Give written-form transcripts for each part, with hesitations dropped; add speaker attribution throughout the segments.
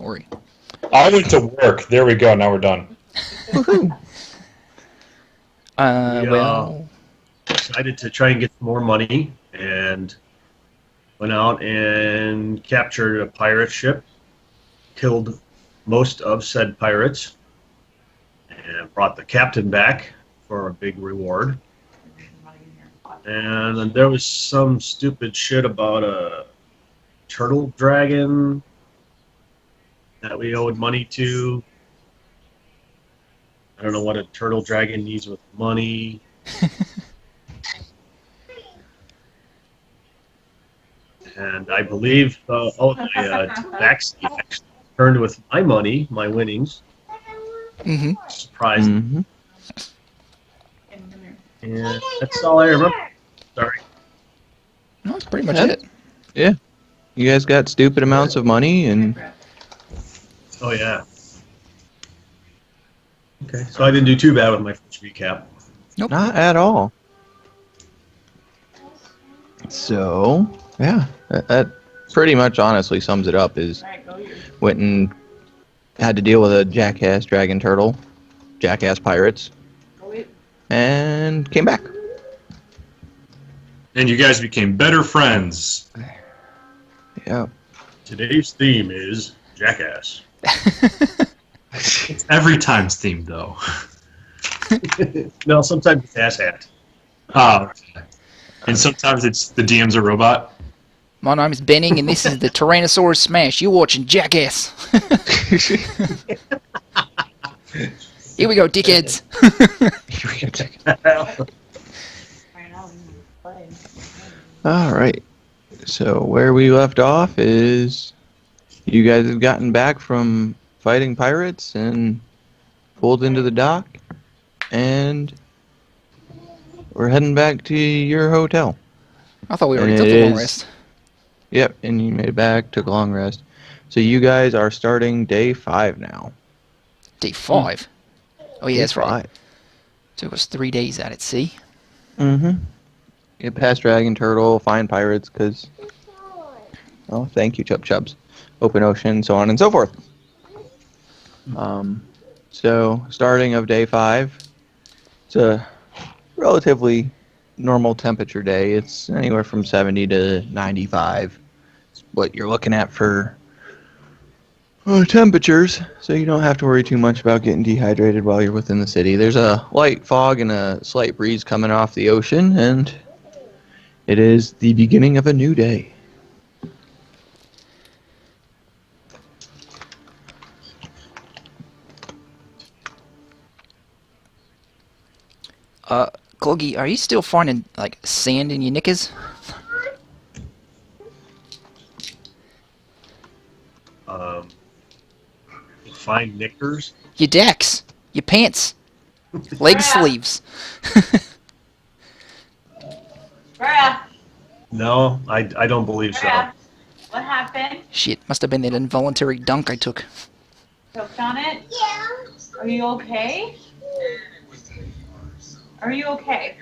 Speaker 1: worry.
Speaker 2: I went to work. There we go. Now we're done.
Speaker 1: Well,
Speaker 3: decided to try and get more money and went out and captured a pirate ship, killed most of said pirates, and brought the captain back for a big reward. And then there was some stupid shit about a turtle dragon that we owed money to. I don't know what a turtle dragon needs with money. And I believe, Vaxie actually turned with my money, my winnings.
Speaker 1: mm-hmm.
Speaker 3: Surprised.
Speaker 4: Mm-hmm.
Speaker 3: And that's all I remember. Sorry.
Speaker 1: No, that's pretty much it.
Speaker 4: Yeah. You guys got stupid amounts of money, and
Speaker 3: Oh, yeah. Okay, so I didn't do too bad with my first recap.
Speaker 1: Nope.
Speaker 4: not at all. So, yeah, that pretty much honestly sums it up. Is went and had to deal with a jackass dragon turtle, jackass pirates, and came back.
Speaker 2: And you guys became better friends.
Speaker 4: Yeah.
Speaker 3: Today's theme is Jackass.
Speaker 2: It's every time's theme, though.
Speaker 3: No, sometimes it's ass hat.
Speaker 2: Oh, okay. And sometimes it's the DM's a robot.
Speaker 1: My name is Benning, and this is the Tyrannosaurus Smash. You're watching Jackass. Here we go, dickheads.
Speaker 4: All right. So where we left off is you guys have gotten back from fighting pirates and pulled into the dock, and we're heading back to your hotel.
Speaker 1: I thought we
Speaker 4: And
Speaker 1: already took
Speaker 4: it
Speaker 1: the long
Speaker 4: is-
Speaker 1: rest.
Speaker 4: Yep, and you made it back, took a long rest. So you guys are starting day 5 now.
Speaker 1: Day 5. Oh, yeah, that's right.
Speaker 4: 5.
Speaker 1: Took us 3 days out at sea.
Speaker 4: Mm-hmm. Get past Dragon Turtle, find pirates, because... Oh, thank you, Chub Chubs. Open ocean, so on and so forth. So, starting of day 5, it's a relatively normal temperature day. It's anywhere from 70 to 95. It's what you're looking at for temperatures, so you don't have to worry too much about getting dehydrated while you're within the city. There's a light fog and a slight breeze coming off the ocean, and it is the beginning of a new day.
Speaker 1: Cloggy, are you still finding, like, sand in your knickers?
Speaker 3: Find knickers.
Speaker 1: Your decks, your pants, leg sleeves.
Speaker 5: Bruh,
Speaker 3: No, I don't believe so.
Speaker 5: bruh, what happened?
Speaker 1: Shit, must have been that involuntary dunk I took.
Speaker 5: Choked on it? Yeah. Are you okay? Are you okay?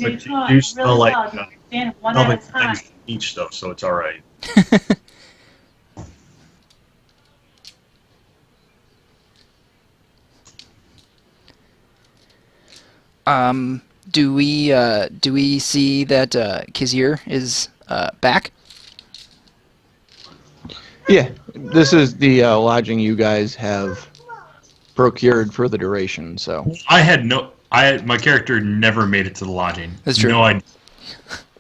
Speaker 3: But
Speaker 5: just
Speaker 3: you
Speaker 5: wanna
Speaker 3: do smell
Speaker 5: really
Speaker 3: like
Speaker 5: well, you stand one
Speaker 3: Melvin
Speaker 5: at a time.
Speaker 3: Klein's each though, so it's all right.
Speaker 1: Do we see that Kaizere is back?
Speaker 4: Yeah, this is the lodging you guys have procured for the duration, so...
Speaker 2: My character never made it to the lodging.
Speaker 1: That's true.
Speaker 2: No idea.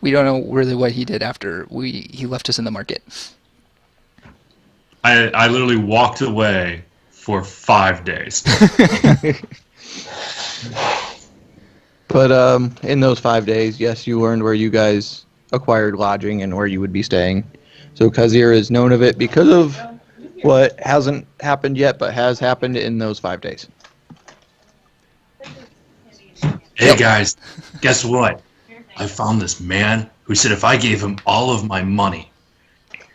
Speaker 1: We don't know really what he did after he left us in the market.
Speaker 2: I literally walked away for 5 days.
Speaker 4: But in those 5 days, yes, you learned where you guys acquired lodging and where you would be staying. So Kaizere is known of it because of what hasn't happened yet, but has happened in those 5 days.
Speaker 2: Hey guys, guess what? I found this man who said if I gave him all of my money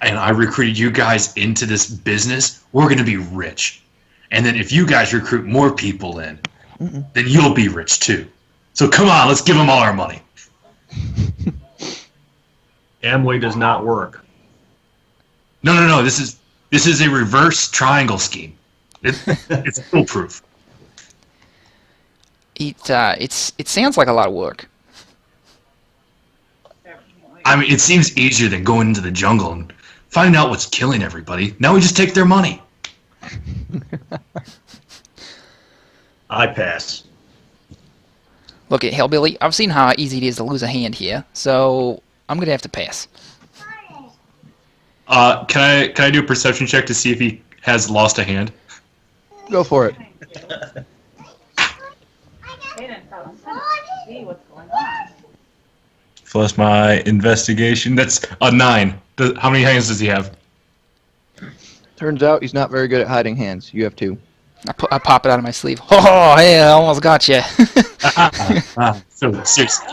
Speaker 2: and I recruited you guys into this business, we're going to be rich. And then if you guys recruit more people in, then you'll be rich too. So come on, let's give him all our money.
Speaker 3: Amway does not work.
Speaker 2: No. This is This is a reverse triangle scheme. It's foolproof.
Speaker 1: It sounds like a lot of work.
Speaker 2: I mean, it seems easier than going into the jungle and finding out what's killing everybody. Now we just take their money.
Speaker 3: I pass.
Speaker 1: Look at Hellbilly. I've seen how easy it is to lose a hand here, so I'm gonna have to pass.
Speaker 2: Can I do a perception check to see if he has lost a hand?
Speaker 4: Go for it.
Speaker 5: Hayden fell asleep. See what's going on.
Speaker 2: Plus my investigation. That's a 9. How many hands does he have?
Speaker 4: Turns out he's not very good at hiding hands. You have 2.
Speaker 1: I pop it out of my sleeve. Oh, hey, I almost got you.
Speaker 2: So seriously.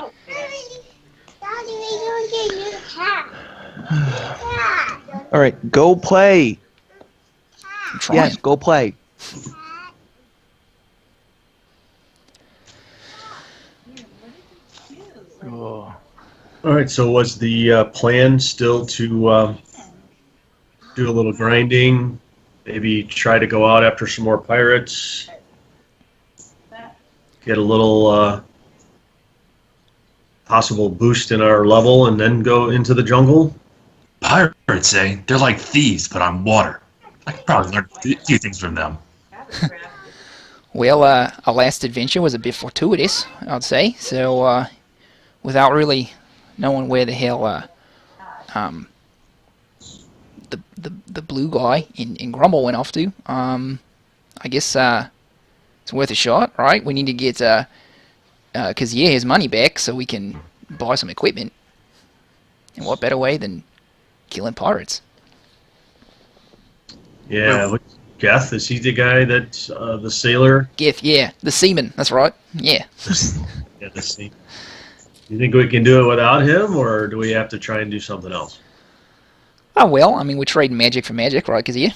Speaker 4: All right, go play.
Speaker 1: I'm trying.
Speaker 4: Yes, go play. Oh.
Speaker 3: All right. So was the plan still to do a little grinding? Maybe try to go out after some more pirates. Get a little possible boost in our level, and then go into the jungle.
Speaker 2: Pirates, eh? They're like thieves, but on water. I could probably learn a few things from them.
Speaker 1: Well, our last adventure was a bit fortuitous, I'd say. So, without really knowing where the hell the blue guy in Grumble went off to, I guess it's worth a shot, right? We need to get Kaizere his money back so we can buy some equipment. And what better way than killing pirates?
Speaker 3: Yeah. Look, Geth, is he the guy that the sailor?
Speaker 1: Geth, yeah, the seaman. That's right. Yeah.
Speaker 3: Yeah, the sea. You think we can do it without him, or do we have to try and do something else?
Speaker 1: Oh well, I mean we're trading magic for magic, right, Kaizere?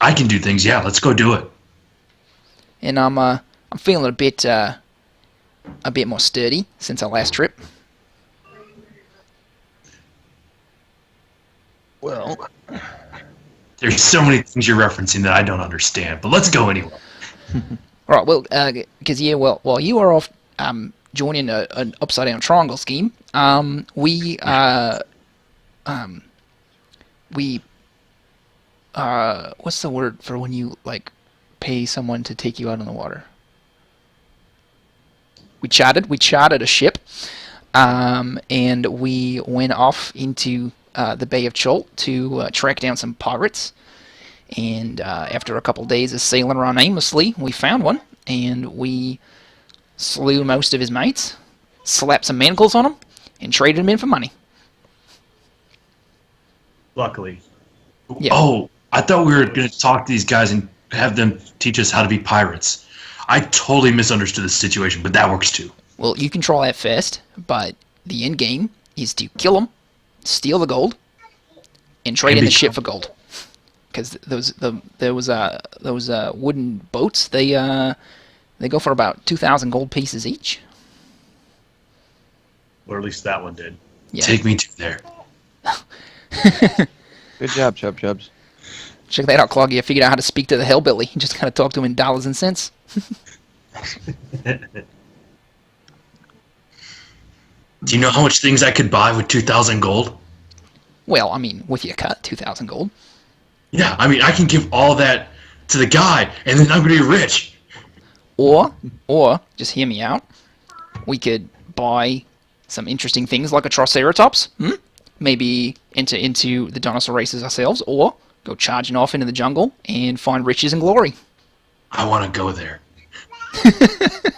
Speaker 2: I can do things, yeah. Let's go do it.
Speaker 1: And I'm feeling a bit more sturdy since our last trip.
Speaker 4: Well,
Speaker 2: There's so many things you're referencing that I don't understand, but let's go anyway.
Speaker 1: All right, well, Kaizere, while you are off joining an upside down triangle scheme, we what's the word for when you like pay someone to take you out on the water? We chartered a ship, and we went off into the Bay of Chult to track down some pirates. And after a couple days of sailing around aimlessly, we found one, and we slew most of his mates, slapped some manacles on him, and traded him in for money.
Speaker 3: Luckily.
Speaker 1: Yeah.
Speaker 2: Oh, I thought we were going to talk to these guys and have them teach us how to be pirates. I totally misunderstood the situation, but that works too.
Speaker 1: Well, you can try that first, but the end game is to kill them, steal the gold, and trade in the ship for gold. Because those wooden boats, they go for about 2,000 gold pieces each.
Speaker 3: Or at least that one did.
Speaker 1: Yeah.
Speaker 2: Take me to there.
Speaker 4: good job, Chub Chubs.
Speaker 1: Check that out, Cloggy. I figured out how to speak to the hellbilly. You just kind of talk to him in dollars and cents.
Speaker 2: Do you know how much things I could buy with 2,000 gold?
Speaker 1: Well, I mean, with your cut, 2,000 gold.
Speaker 2: Yeah, I mean, I can give all that to the guy, and then I'm going to be rich.
Speaker 1: Or, just hear me out. We could buy some interesting things like a Triceratops. Maybe enter into the dinosaur races ourselves, or go charging off into the jungle and find riches and glory.
Speaker 2: I want to go there. Take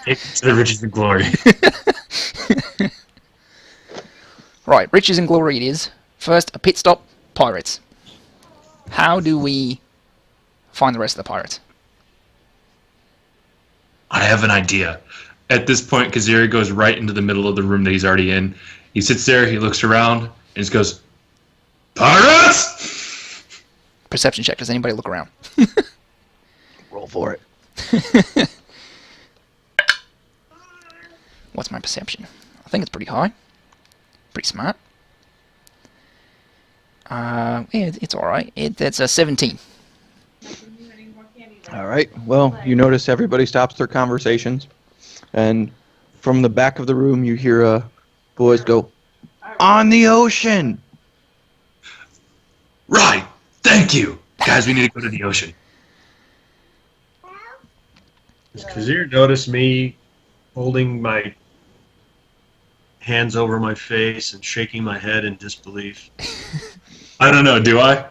Speaker 2: me to the riches and glory.
Speaker 1: Right, riches and glory it is. First, a pit stop, pirates. How do we find the rest of the pirates?
Speaker 2: I have an idea. At this point, Kaizere goes right into the middle of the room that he's already in. He sits there, he looks around, and just goes, "Pirates!"
Speaker 1: Perception check. Does anybody look around?
Speaker 4: Roll for it.
Speaker 1: What's my perception? I think it's pretty high. Pretty smart. Yeah, it's all right. That's a 17.
Speaker 4: All right. Well, you notice everybody stops their conversations, and from the back of the room, you hear a voice go, "On the ocean!"
Speaker 2: Right. Thank you. Guys, we need to go to the ocean.
Speaker 3: Does Kaizere notice me holding my hands over my face and shaking my head in disbelief?
Speaker 2: I don't know, do I?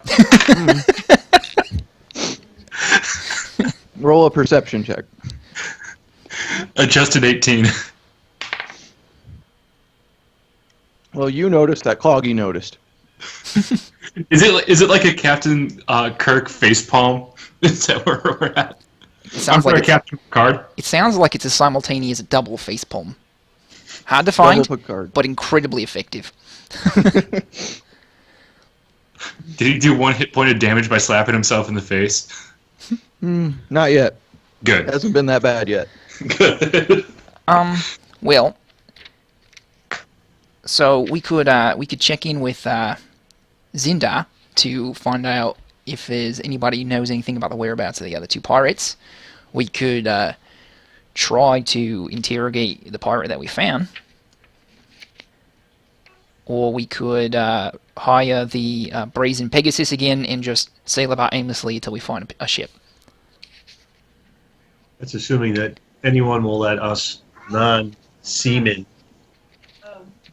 Speaker 4: Roll a perception check.
Speaker 2: Adjusted 18.
Speaker 4: Well, you noticed that Cloggy noticed.
Speaker 2: Is it like a Captain Kirk facepalm? Is that where we're at?
Speaker 1: It sounds
Speaker 2: I'm
Speaker 1: like
Speaker 2: for a Captain Picard.
Speaker 1: it sounds like it's a simultaneous double facepalm. Hard to find,
Speaker 4: Double Picard.
Speaker 1: but incredibly effective.
Speaker 2: Did he do 1 hit point of damage by slapping himself in the face?
Speaker 4: Not yet.
Speaker 2: Good.
Speaker 4: Hasn't been that bad yet.
Speaker 2: Good.
Speaker 1: Well, so we could check in with Zindar to find out if there's anybody who knows anything about the whereabouts of the other 2 pirates. We could try to interrogate the pirate that we found, or we could hire the Brazen Pegasus again and just sail about aimlessly until we find a ship.
Speaker 3: That's assuming that anyone will let us non-seamen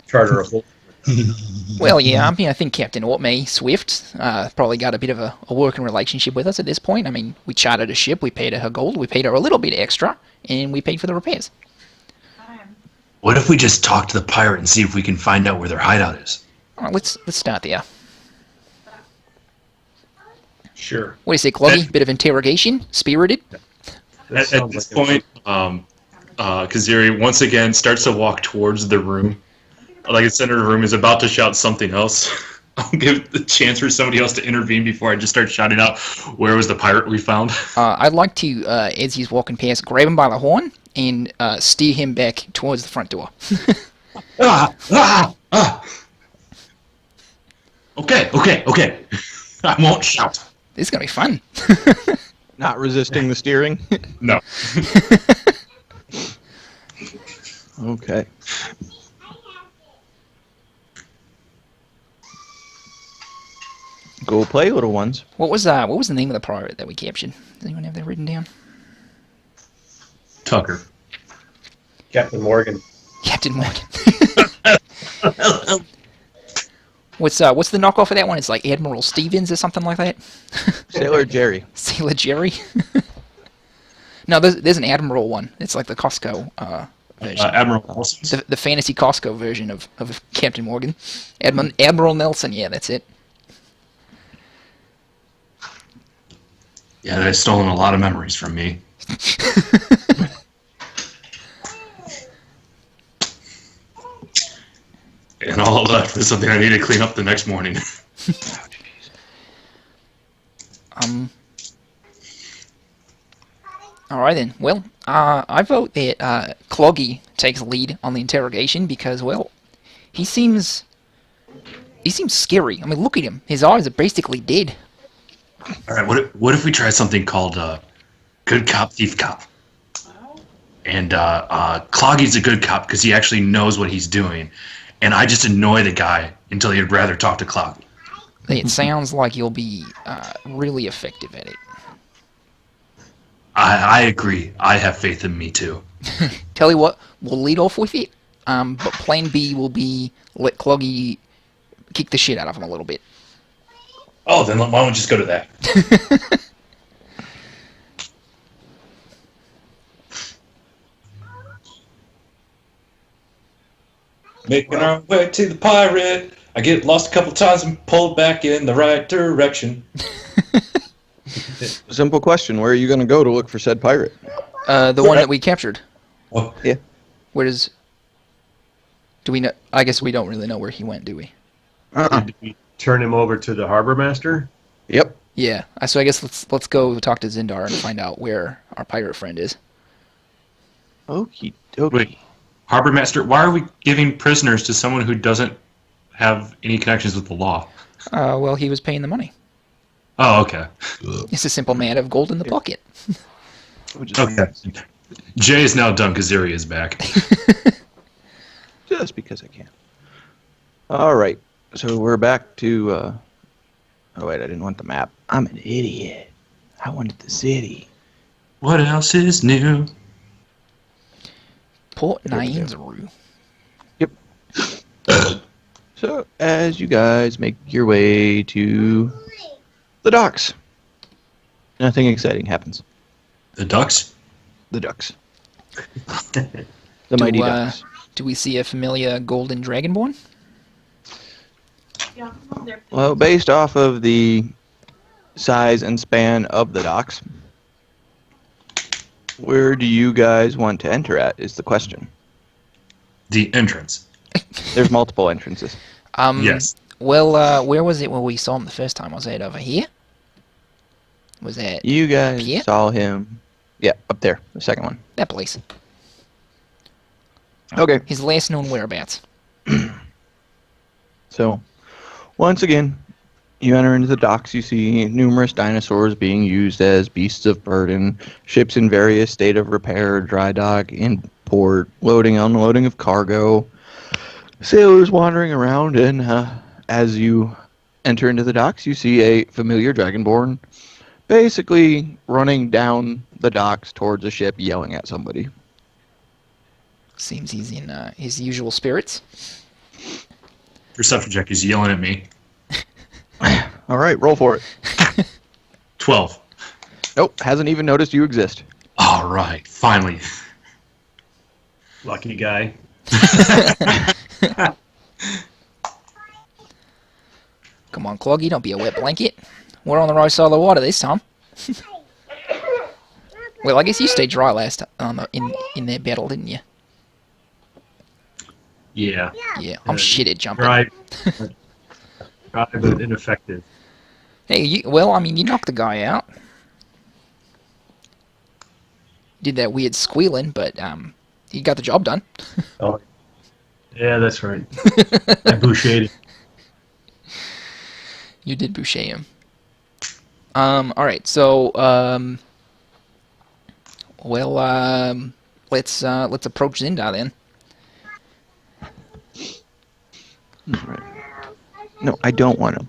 Speaker 3: charter a whole.
Speaker 1: Well, yeah, I mean, I think Captain Ortmay Swift probably got a bit of a working relationship with us at this point. I mean, we chartered a ship, we paid her her gold, we paid her a little bit extra, and we paid for the repairs.
Speaker 2: What if we just talk to the pirate and see if we can find out where their hideout is?
Speaker 1: All right, let's start there.
Speaker 3: Sure.
Speaker 1: What do you say, Cloggy? Bit of interrogation? Spirited?
Speaker 3: That
Speaker 2: At
Speaker 3: sounds
Speaker 2: this
Speaker 3: like
Speaker 2: point, Kaizere once again starts to walk towards the room. Like the center of the room is about to shout something else. I'll give the chance for somebody else to intervene before I just start shouting out, where was the pirate we found?
Speaker 1: I'd like to, as he's walking past, grab him by the horn and steer him back towards the front door.
Speaker 2: Ah! Okay. I won't shout.
Speaker 1: This is going to be fun.
Speaker 4: Not resisting the steering.
Speaker 2: No.
Speaker 4: Okay. Go play, little ones.
Speaker 1: What was the name of the pirate that we captured? Does anyone have that written down?
Speaker 2: Tucker.
Speaker 3: Captain Morgan.
Speaker 1: Captain Morgan. What's the knockoff of that one? It's like Admiral Stevens or something like that?
Speaker 4: Sailor Jerry.
Speaker 1: Sailor Jerry? No, there's an Admiral one. It's like the Costco version.
Speaker 2: Admiral Nelson.
Speaker 1: The fantasy Costco version of Captain Morgan. Admiral Nelson, yeah, that's it.
Speaker 2: Yeah, they've stolen a lot of memories from me. And all left is something I need to clean up the next morning.
Speaker 1: Alright then. Well, I vote that Cloggy takes lead on the interrogation because, well, he seems scary. I mean, look at him. His eyes are basically dead.
Speaker 2: All right, what if we try something called good cop, thief cop? And Cloggy's a good cop because he actually knows what he's doing. And I just annoy the guy until he'd rather talk to Cloggy.
Speaker 1: It sounds like you'll be really effective at it.
Speaker 2: I agree. I have faith in me, too.
Speaker 1: Tell you what, we'll lead off with it, but plan B will be let Cloggy kick the shit out of him a little bit.
Speaker 2: Oh, then why don't we just go to that? Making our way to the pirate. I get lost a couple times and pulled back in the right direction.
Speaker 4: Simple question. Where are you going to go to look for said pirate?
Speaker 1: The one that we captured.
Speaker 2: Oh,
Speaker 4: Yeah.
Speaker 1: Where does... Do we know... I guess we don't really know where he went, do we?
Speaker 3: Did we turn him over to the harbor master?
Speaker 4: Yep.
Speaker 1: Yeah. So I guess let's go talk to Zindar and find out where our pirate friend is.
Speaker 4: Okie
Speaker 2: Wait,
Speaker 4: dokie.
Speaker 2: Harbor Master, why are we giving prisoners to someone who doesn't have any connections with the law?
Speaker 1: Well, he was paying the money.
Speaker 2: Oh, okay.
Speaker 1: It's a simple man of gold in the pocket.
Speaker 2: Okay. Jay is now done. Kaizere is back.
Speaker 4: Just because I can. All right. So we're back to. Oh wait, I didn't want the map. I'm an idiot. I wanted the city.
Speaker 2: What else is new?
Speaker 1: Port
Speaker 4: There we go.
Speaker 1: Nainsru.
Speaker 4: So as you guys make your way to the docks, nothing exciting happens.
Speaker 2: The ducks?
Speaker 4: The ducks. The mighty ducks.
Speaker 1: Do we see a familiar golden dragonborn?
Speaker 5: Yeah, come on there.
Speaker 4: Well, based off of the size and span of the docks, where do you guys want to enter at is the question.
Speaker 2: The entrance.
Speaker 4: There's multiple entrances.
Speaker 2: Yes.
Speaker 1: Well, where was it when we saw him the first time? Was it over here? Was that
Speaker 4: You guys
Speaker 1: here?
Speaker 4: saw him. Yeah, up there, the second one.
Speaker 1: that place?
Speaker 4: Okay,
Speaker 1: His last known whereabouts.
Speaker 4: so once again, you enter into the docks. You see numerous dinosaurs being used as beasts of burden, ships in various state of repair, dry dock, in port, loading, unloading of cargo, sailors wandering around, and as you enter into the docks, you see a familiar dragonborn basically running down the docks towards a ship, yelling at somebody.
Speaker 1: Seems he's in his usual spirits.
Speaker 2: Perception check. He's yelling at me.
Speaker 4: All right, roll for it.
Speaker 2: 12.
Speaker 4: Nope, hasn't even noticed you exist.
Speaker 2: All right. Finally.
Speaker 3: Lucky guy.
Speaker 1: Come on, Cloggy, don't be a wet blanket. We're on the right side of the water this time. Well, I guess you stayed dry last in that battle, didn't you?
Speaker 3: Yeah.
Speaker 1: Yeah, I'm shit at jumping.
Speaker 3: Dry. Dry but ineffective.
Speaker 1: Hey, you knocked the guy out. Did that weird squealing, but you got the job done.
Speaker 3: Oh. Yeah, that's right. I bouchered.
Speaker 1: You did boucher him. All right, so let's approach Zindar then.
Speaker 4: Right. No, I don't want him.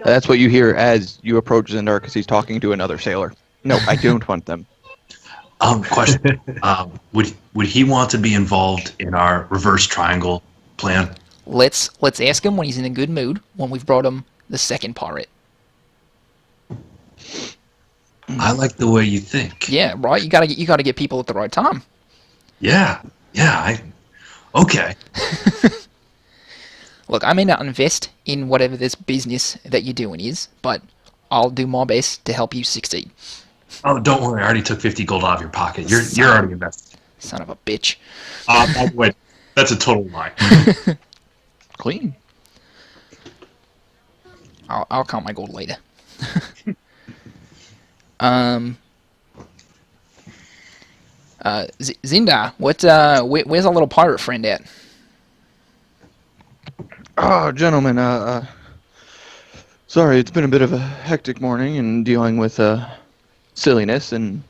Speaker 4: That's what you hear as you approach Zindar because he's talking to another sailor. No, I don't want them.
Speaker 2: Question. Would he want to be involved in our reverse triangle plan?
Speaker 1: Let's ask him when he's in a good mood. When we've brought him the second pirate.
Speaker 2: I like the way you think.
Speaker 1: Yeah, right. You gotta get people at the right time.
Speaker 2: Yeah. Okay.
Speaker 1: Look, I may not invest in whatever this business that you're doing is, but I'll do my best to help you succeed.
Speaker 2: Oh, don't worry. I already took 50 gold out of your pocket. You're already invested.
Speaker 1: Son of a bitch.
Speaker 2: By the way, that's a total lie.
Speaker 4: Clean.
Speaker 1: I'll count my gold later. Zindar, where's our little pirate friend at?
Speaker 4: Oh, gentlemen, sorry, it's been a bit of a hectic morning and dealing with silliness and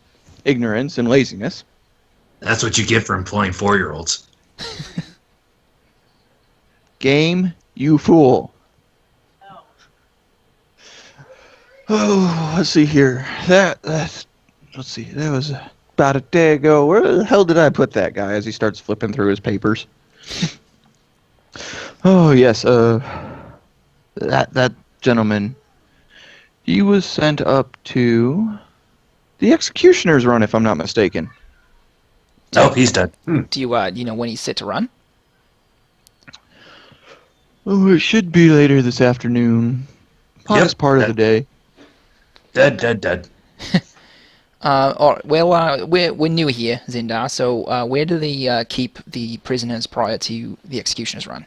Speaker 4: ignorance and laziness.
Speaker 2: That's what you get for employing 4-year-olds.
Speaker 4: Game, you fool. Oh, let's see here. Let's see. That was about a day ago. Where the hell did I put that guy? As he starts flipping through his papers. Oh yes. That gentleman. He was sent up to the executioner's run, if I'm not mistaken.
Speaker 2: Oh, he's dead.
Speaker 1: Do you know when he's set to run?
Speaker 4: Oh, it should be later this afternoon. Hottest part of the day.
Speaker 2: Dead.
Speaker 1: All right, well, we're new here, Zindar. So where do they keep the prisoners prior to the executioner's run?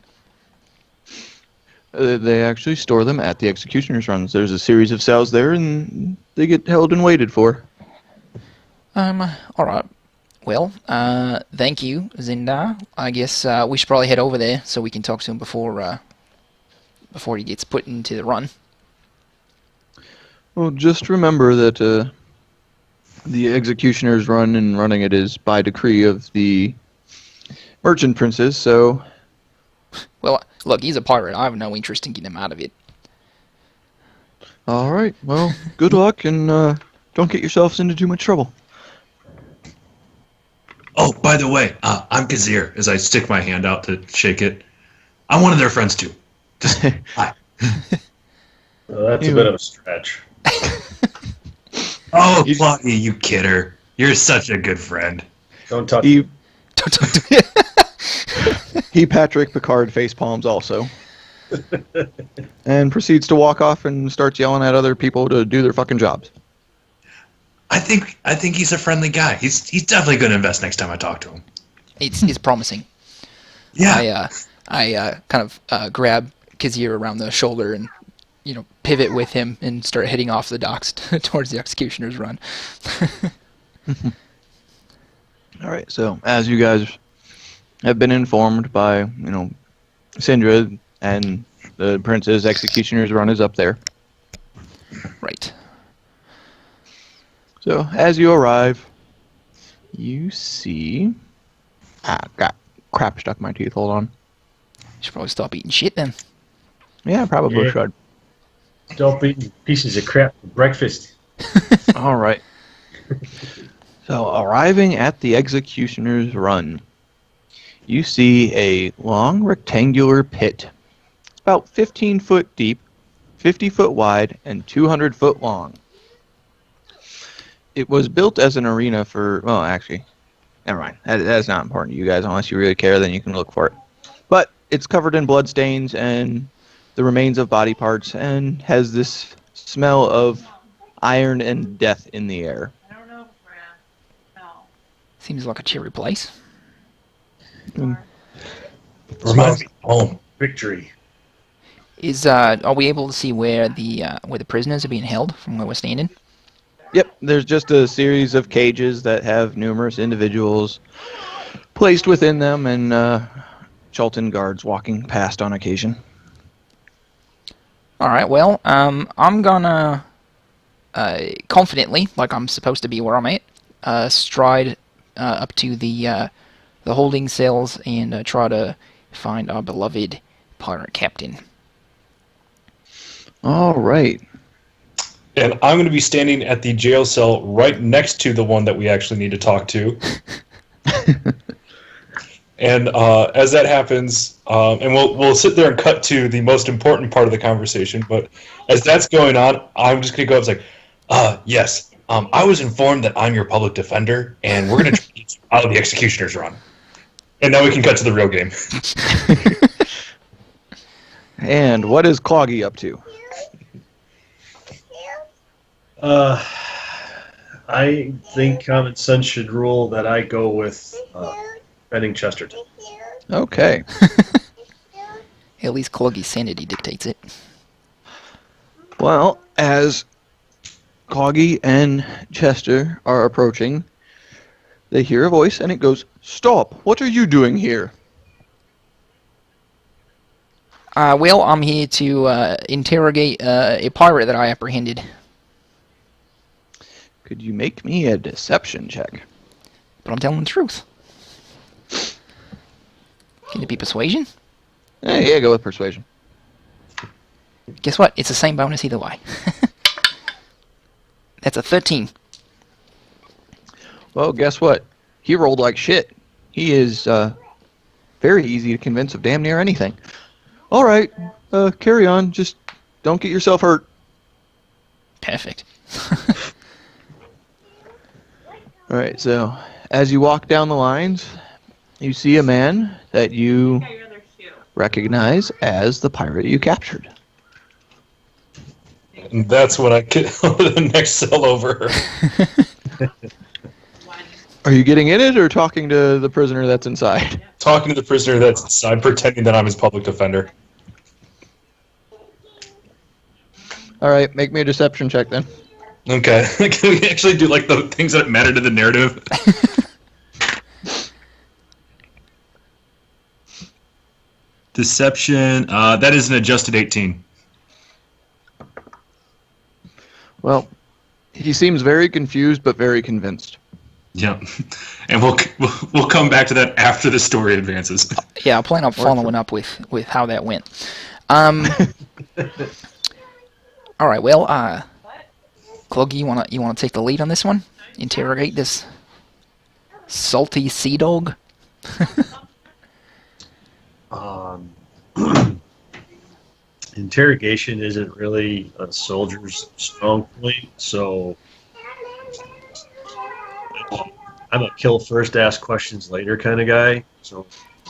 Speaker 4: They actually store them at the executioner's runs. There's a series of cells there, and they get held and waited for.
Speaker 1: All right. Well, thank you, Zindar. I guess we should probably head over there so we can talk to him before before he gets put into the run.
Speaker 4: Well, just remember that the executioner's run and running it is by decree of the merchant princes, so...
Speaker 1: Well, look, he's a pirate. I have no interest in getting him out of it.
Speaker 4: Alright, well, good luck, and don't get yourselves into too much trouble.
Speaker 2: Oh, by the way, I'm Kaizere, as I stick my hand out to shake it. I'm one of their friends, too. Just, hi.
Speaker 3: Well, that's a bit of a stretch.
Speaker 2: Oh, Claudia, you kidder. You're such a good friend.
Speaker 3: Don't touch
Speaker 4: He,
Speaker 1: Don't talk to me.
Speaker 4: he Patrick Picard face palms also. And proceeds to walk off and starts yelling at other people to do their fucking jobs.
Speaker 2: I think he's a friendly guy. He's definitely going to invest next time I talk to him.
Speaker 1: It's promising.
Speaker 2: Yeah.
Speaker 1: I kind of grab Kaizere around the shoulder and pivot with him and start heading off the docks towards the executioner's run.
Speaker 4: Alright, so as you guys have been informed by, Sindra and the prince's executioner's run is up there.
Speaker 1: Right.
Speaker 4: So as you arrive, you see... got crap stuck in my teeth, hold on.
Speaker 1: Should probably stop eating shit then.
Speaker 4: Yeah, probably
Speaker 3: Yeah.
Speaker 4: should.
Speaker 3: Don't eat pieces of crap for breakfast.
Speaker 4: Alright. So, arriving at the executioner's run, you see a long rectangular pit. It's about 15 foot deep, 50 foot wide, and 200 foot long. It was built as an arena for, well, actually, never mind. That's not important to you guys. Unless you really care, then you can look for it. But it's covered in bloodstains and the remains of body parts and has this smell of iron and death in the air.
Speaker 5: I don't know, Fran. No.
Speaker 1: Seems like a cheery place.
Speaker 2: Reminds me of home.
Speaker 3: Victory.
Speaker 1: Are we able to see where the prisoners are being held from where we're standing?
Speaker 4: Yep, there's just a series of cages that have numerous individuals placed within them and Chultan guards walking past on occasion.
Speaker 1: All right. Well, I'm gonna confidently, like I'm supposed to be where I'm at, stride up to the holding cells and try to find our beloved pirate captain.
Speaker 4: All right.
Speaker 6: And I'm going to be standing at the jail cell right next to the one that we actually need to talk to. And as that happens, and we'll sit there and cut to the most important part of the conversation, but as that's going on, I'm just going to go up and say, yes, I was informed that I'm your public defender, and we're going to try to get you out of the executioner's run. And now we can cut to the real game.
Speaker 4: And what is Cloggy up to?
Speaker 3: I think common sense should rule that I go with Benning Chesterton.
Speaker 4: Okay.
Speaker 1: At least Cloggy's sanity dictates it.
Speaker 4: Well, as Coggy and Chester are approaching, they hear a voice and it goes, "Stop! What are you doing here?"
Speaker 1: Well, I'm here to interrogate a pirate that I apprehended.
Speaker 4: Could you make me a deception check?
Speaker 1: But I'm telling the truth. Can it be persuasion?
Speaker 4: Yeah, go with persuasion.
Speaker 1: Guess what? It's the same bonus either way. That's a 13.
Speaker 4: Well, guess what? He rolled like shit. He is very easy to convince of damn near anything. All right, carry on. Just don't get yourself hurt.
Speaker 1: Perfect.
Speaker 4: All right, so as you walk down the lines, you see a man that you
Speaker 5: Got your other shoe.
Speaker 4: recognize as the pirate you captured.
Speaker 6: And that's when I get the next cell over.
Speaker 5: One.
Speaker 4: Are you getting in it or talking to the prisoner that's inside?
Speaker 6: Talking to the prisoner that's inside, pretending that I'm his public defender.
Speaker 4: All right, make me a deception check then.
Speaker 2: Okay. Can we actually do like the things that matter to the narrative?
Speaker 6: Deception. That is an adjusted 18.
Speaker 4: Well, he seems very confused but very convinced.
Speaker 6: Yeah, and we'll come back to that after the story advances.
Speaker 1: Yeah, I plan on following up with how that went. All right. Well, Cloggy, you wanna take the lead on this one? Interrogate this salty sea dog.
Speaker 3: Interrogation isn't really a soldier's strong point, so I'm a kill first, ask questions later kind of guy. So,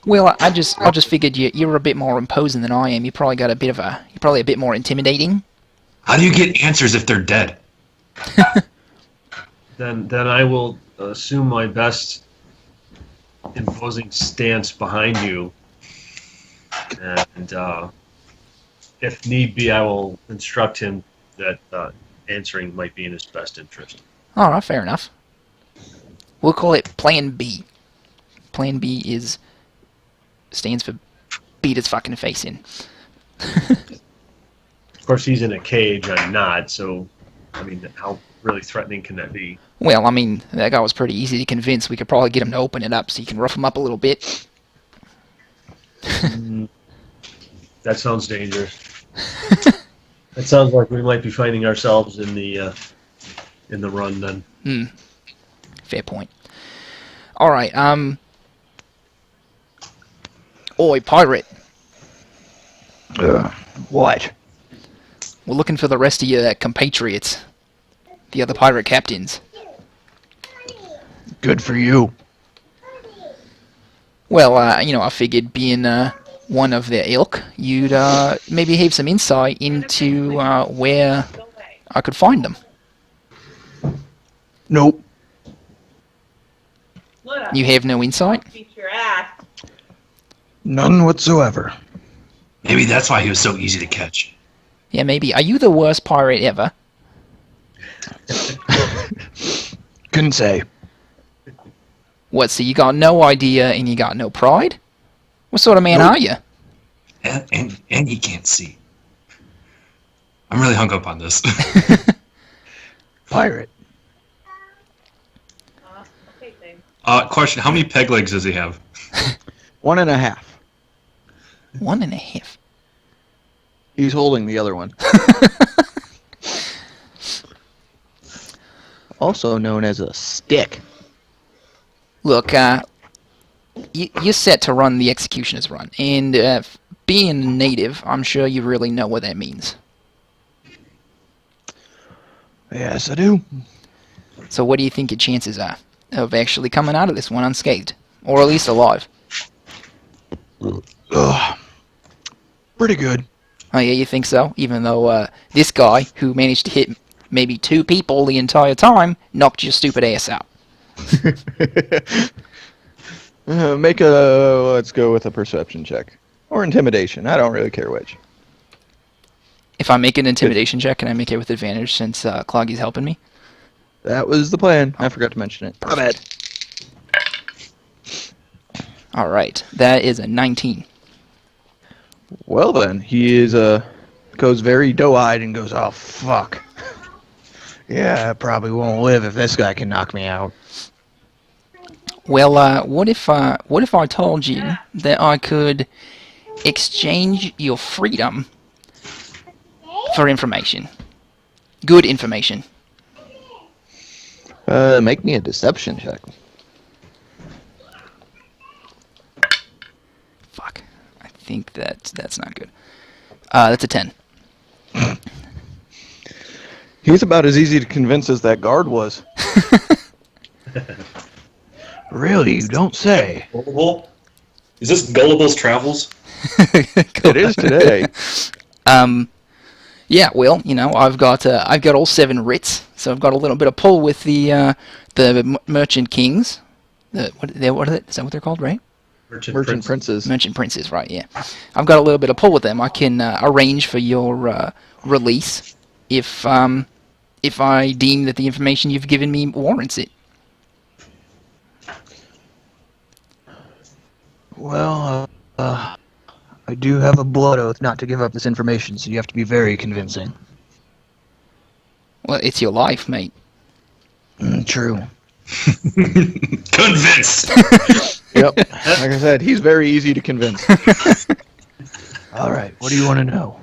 Speaker 1: Well, I just figured you're a bit more imposing than I am. You're probably a bit more intimidating.
Speaker 2: How do you get answers if they're dead?
Speaker 3: then I will assume my best imposing stance behind you, and if need be, I will instruct him that answering might be in his best interest.
Speaker 1: All right, fair enough. We'll call it Plan B. Plan B stands for beat his fucking face in.
Speaker 3: Of course, he's in a cage. I'm not. So, I mean, how really threatening can that be?
Speaker 1: Well, I mean, that guy was pretty easy to convince. We could probably get him to open it up so you can rough him up a little bit.
Speaker 3: That sounds dangerous. That sounds like we might be finding ourselves in the run then.
Speaker 1: Fair point. All right. Oi, pirate.
Speaker 4: What?
Speaker 1: We're looking for the rest of your compatriots, the other pirate captains.
Speaker 4: Good for you.
Speaker 1: Well, I figured being one of their ilk, you'd maybe have some insight into where I could find them.
Speaker 4: Nope.
Speaker 1: You have no insight?
Speaker 5: Beat your ass.
Speaker 4: None whatsoever.
Speaker 2: Maybe that's why he was so easy to catch.
Speaker 1: Yeah, maybe. Are you the worst pirate ever?
Speaker 4: Couldn't say.
Speaker 1: What, so you got no idea and you got no pride? What sort of man
Speaker 2: Nope.
Speaker 1: are you?
Speaker 2: And he can't see. I'm really hung up on this.
Speaker 4: Pirate.
Speaker 5: Okay, thanks.
Speaker 6: Question: how many peg legs does he have?
Speaker 4: 1.5.
Speaker 1: 1.5.
Speaker 4: He's holding the other one. Also known as a stick.
Speaker 1: Look, you're set to run the executioner's run, and being a native, I'm sure you really know what that means.
Speaker 4: Yes, I do.
Speaker 1: So what do you think your chances are of actually coming out of this one unscathed? Or at least alive?
Speaker 4: Pretty good.
Speaker 1: Oh yeah, you think so? Even though this guy, who managed to hit maybe 2 people the entire time, knocked your stupid ass out.
Speaker 4: Let's go with a perception check. Or intimidation. I don't really care which.
Speaker 1: If I make an intimidation check, can I make it with advantage since Cloggy's helping me?
Speaker 4: That was the plan. I forgot to mention it. My bad.
Speaker 1: Alright, that is a 19.
Speaker 4: Well then, he goes very doe-eyed and goes, "Oh fuck. Yeah, I probably won't live if this guy can knock me out."
Speaker 1: Well, what if I told you that I could exchange your freedom for information? Good information.
Speaker 4: Make me a deception check.
Speaker 1: Fuck. I think that's not good. That's a 10.
Speaker 4: He's about as easy to convince as that guard was. Really, you don't say.
Speaker 6: Gullible? Is this Gullible's Travels?
Speaker 4: It is today.
Speaker 1: Yeah, well, I've got all 7 writs, so I've got a little bit of pull with the merchant kings. What are they? Is that what they're called, right?
Speaker 4: Merchant princes.
Speaker 1: Merchant princes, right? Yeah, I've got a little bit of pull with them. I can arrange for your release if I deem that the information you've given me warrants it.
Speaker 4: Well,
Speaker 7: I do have a blood oath not to give up this information, so you have to be very convincing.
Speaker 1: Well, it's your life, mate.
Speaker 7: True.
Speaker 2: Convinced.
Speaker 4: Yep. Like I said, he's very easy to convince.
Speaker 7: All right, what do you want to know?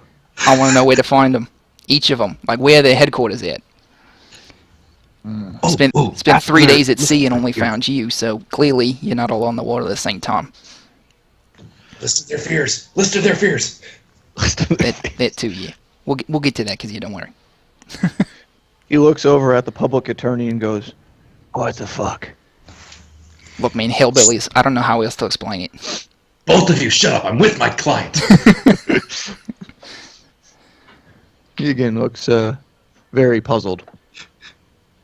Speaker 1: I want to know where to find them. Each of them. Like, where their headquarters at. Spent 3 days at sea and only found you, so clearly you're not all on the water at the same time.
Speaker 6: List of their fears. List of their fears.
Speaker 1: That too, yeah. We'll get to that, because you don't worry.
Speaker 4: He looks over at the public attorney and goes,
Speaker 7: What the fuck?
Speaker 1: Look, man, hillbillies. I don't know how else to explain it.
Speaker 2: Both of you, shut up. I'm with my client.
Speaker 4: he again looks very puzzled.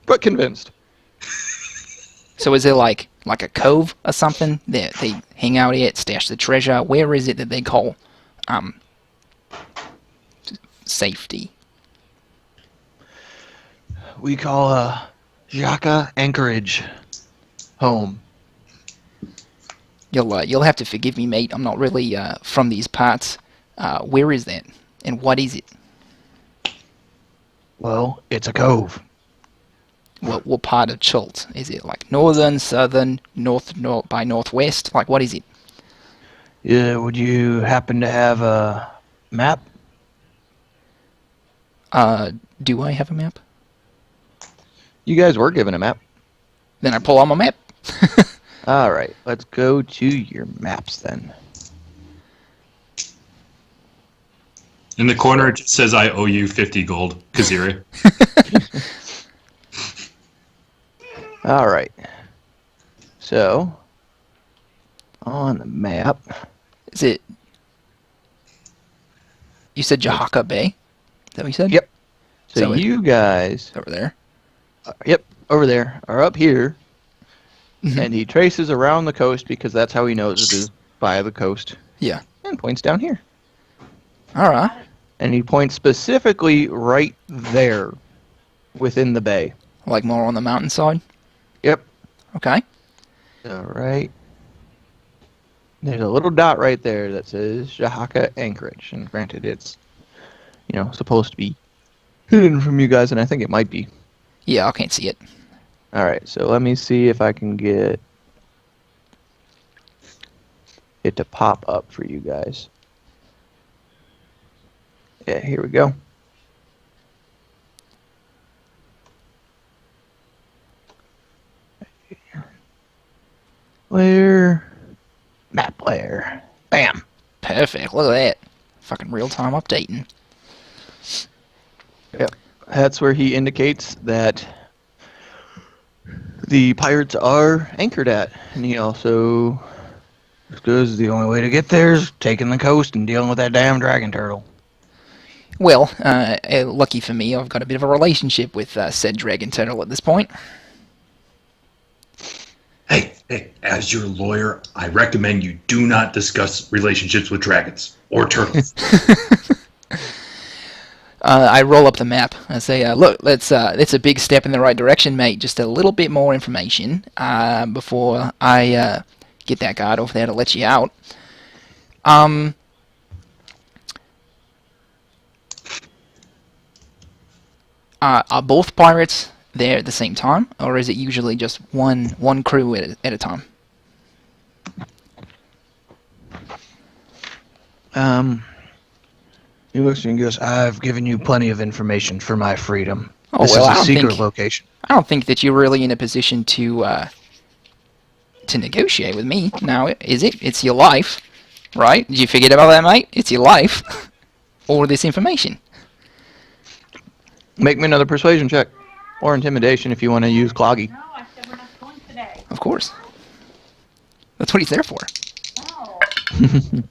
Speaker 4: But convinced.
Speaker 1: So is it like a cove or something that they hang out at, stash the treasure? Where is it that they call safety?
Speaker 7: We call Jaka Anchorage home.
Speaker 1: You'll have to forgive me, mate. I'm not really from these parts. Where is that, and what is it?
Speaker 7: Well, it's a cove.
Speaker 1: What part of Chult is it? Like northern, southern, north by northwest? Like, what is it?
Speaker 7: Yeah, would you happen to have a map?
Speaker 1: Do I have a map?
Speaker 4: You guys were given a map.
Speaker 1: Then I pull out my map.
Speaker 4: All right, let's go to your maps then.
Speaker 2: In the corner, it just says, I owe you 50 gold, Kaizere.
Speaker 4: All right. So, on the map.
Speaker 1: Is it? You said Jahaka Bay? Is that what you said?
Speaker 4: Yep. So
Speaker 1: So
Speaker 4: you guys,
Speaker 1: Over there.
Speaker 4: yep, over there, are up here.
Speaker 1: Mhm.
Speaker 4: And he traces around the coast because that's how he knows it is by the coast.
Speaker 1: Yeah.
Speaker 4: And points down here.
Speaker 1: All right.
Speaker 4: And he points specifically right there within the bay.
Speaker 1: Like more on the mountainside.
Speaker 4: Yep.
Speaker 1: Okay.
Speaker 4: All right. There's a little dot right there that says Jahaka Anchorage. And granted, it's, supposed to be hidden from you guys, and I think it might be.
Speaker 1: Yeah, I can't see it.
Speaker 4: All right, so let me see if I can get it to pop up for you guys. Yeah, here we go. Where? Map player. Bam.
Speaker 1: Perfect. Look at that. Fucking real-time updating.
Speaker 4: Yep. That's where he indicates that the pirates are anchored at. And he also goes, the only way to get there is taking the coast and dealing with that damn dragon turtle.
Speaker 1: Well, lucky for me, I've got a bit of a relationship with said dragon turtle at this point.
Speaker 2: Hey, as your lawyer, I recommend you do not discuss relationships with dragons or turtles.
Speaker 1: I roll up the map. I say, look, that's a big step in the right direction, mate. Just a little bit more information before I get that guard over there to let you out. Are both pirates there at the same time, or is it usually just one crew at a time?
Speaker 7: He looks at you and goes, I've given you plenty of information for my freedom.
Speaker 1: Oh,
Speaker 7: This
Speaker 1: well, I
Speaker 7: is a
Speaker 1: don't
Speaker 7: secret
Speaker 1: think-
Speaker 7: location.
Speaker 1: I don't think that you're really in a position to negotiate with me now, is it? It's your life, right? Did you forget about that, mate? It's your life, or this information.
Speaker 4: Make me another persuasion check. Or intimidation if you want to use Cloggy.
Speaker 5: No, I said we're not going today.
Speaker 1: Of course. That's what he's there for.
Speaker 5: No.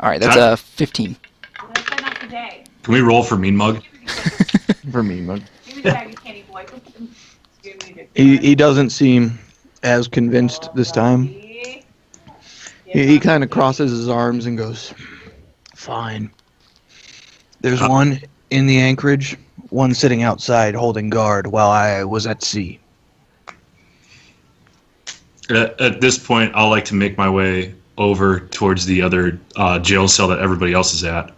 Speaker 1: All right, that's a 15.
Speaker 5: I said not today.
Speaker 2: Can we roll for Mean Mug?
Speaker 4: For me, Mug.
Speaker 5: Give me the bag of candy, boy. Give me the
Speaker 4: He doesn't seem as convinced this time. He kind of crosses his arms and goes,
Speaker 7: Fine. There's one in the anchorage, one sitting outside holding guard while I was at sea.
Speaker 2: At this point, I'll like to make my way over towards the other jail cell that everybody else is at,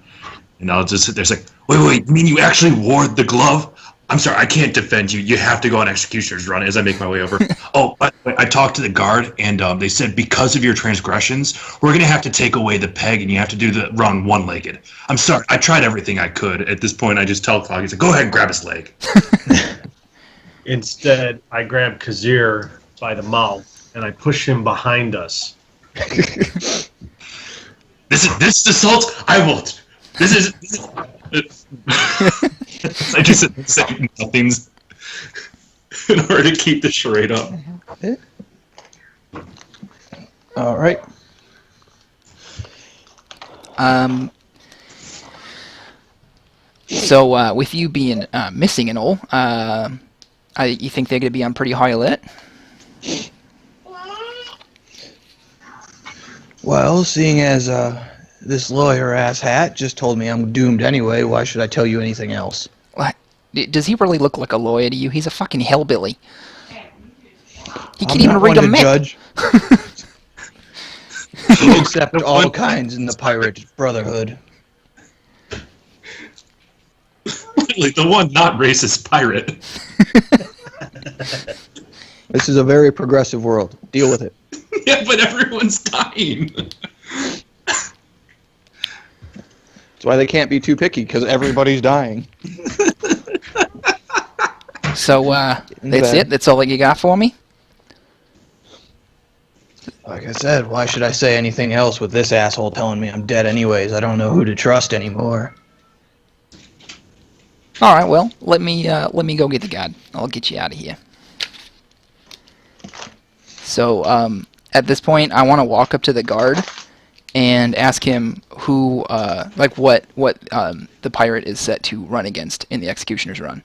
Speaker 2: and I'll just sit there. It's like, wait, you mean you actually wore the glove? I'm sorry, I can't defend you. You have to go on executioner's run as I make my way over. Oh, but I talked to the guard, and they said because of your transgressions, we're going to have to take away the peg, and you have to do the run one-legged. I'm sorry, I tried everything I could. At this point, I just tell Clog, he's like, go ahead and grab his leg.
Speaker 3: Instead, I grab Kaizere by the mouth, and I push him behind us.
Speaker 2: This is assault. I won't. This is I just said nothings in order to keep the charade up.
Speaker 7: All right.
Speaker 1: So with you being missing and all, you think they're going to be on pretty high alert?
Speaker 7: Well, seeing as this lawyer-ass hat just told me I'm doomed anyway, why should I tell you anything else?
Speaker 1: What? Does he really look like a lawyer to you? He's a fucking hillbilly. He can't even read a map.
Speaker 7: Judge. Accept all kinds in the pirate brotherhood.
Speaker 2: Like the one not racist pirate.
Speaker 7: This is a very progressive world. Deal with it.
Speaker 2: Yeah, but everyone's dying.
Speaker 7: That's why they can't be too picky, because everybody's dying.
Speaker 1: So, that's it? That's all that you got for me?
Speaker 7: Like I said, why should I say anything else with this asshole telling me I'm dead anyways? I don't know who to trust anymore.
Speaker 1: Alright, well, let me go get the guard. I'll get you out of here. So, at this point, I want to walk up to the guard and ask him who, what the pirate is set to run against in the Executioner's Run.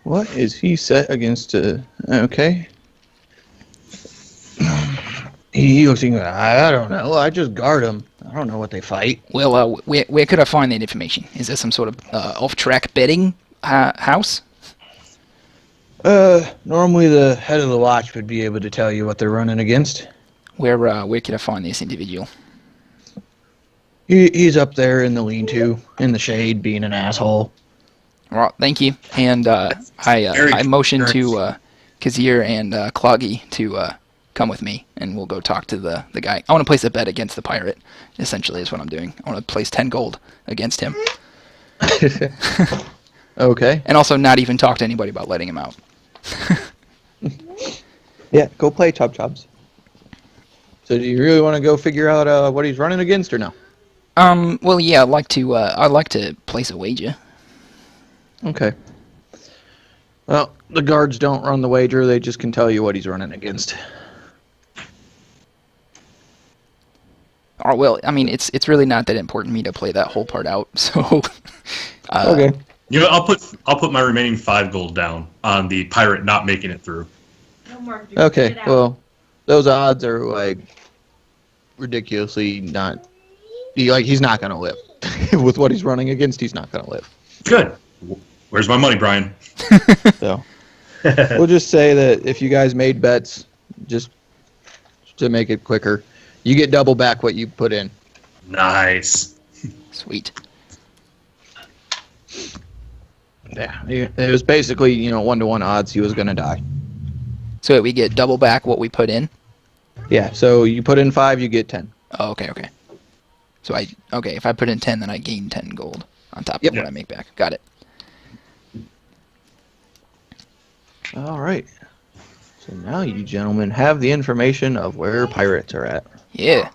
Speaker 7: What is he set against? Okay. He looks. I don't know. I just guard him. I don't know what they fight.
Speaker 1: Well, where could I find that information? Is there some sort of off-track betting house?
Speaker 7: Normally the head of the watch would be able to tell you what they're running against.
Speaker 1: Where can I find this individual?
Speaker 7: He's up there in the lean-to, in the shade, being an asshole.
Speaker 1: All right, thank you. And I motion to Kaizere and Cloggy to come with me, and we'll go talk to the guy. I want to place a bet against the pirate, essentially, is what I'm doing. I want to place 10 gold against him.
Speaker 7: Okay.
Speaker 1: And also not even talk to anybody about letting him out.
Speaker 7: Yeah, go play Chub Chubs. So do you really want to go figure out what he's running against, or no?
Speaker 1: Well, yeah, I'd like to place a wager.
Speaker 7: Okay. Well, the guards don't run the wager, they just can tell you what he's running against.
Speaker 1: All right, well, I mean, it's really not that important to me to play that whole part out, so...
Speaker 7: Okay.
Speaker 2: You know, I'll put my remaining 5 gold down on the pirate not making it through.
Speaker 7: Okay, well, those odds are, like, ridiculously not... he's not going to live. With what he's running against, he's not going to live.
Speaker 2: Good. Where's my money, Brian?
Speaker 7: So, we'll just say that if you guys made bets, just to make it quicker, you get double back what you put in.
Speaker 2: Nice.
Speaker 1: Sweet.
Speaker 7: Yeah, it was basically, 1-to-1 odds he was going to die.
Speaker 1: So we get double back what we put in?
Speaker 7: Yeah, so you put in 5, you get 10.
Speaker 1: Oh, okay. So if I put in 10, then I gain 10 gold on top of what I make back. Got it.
Speaker 7: All right. So now you gentlemen have the information of where pirates are at.
Speaker 1: Yeah.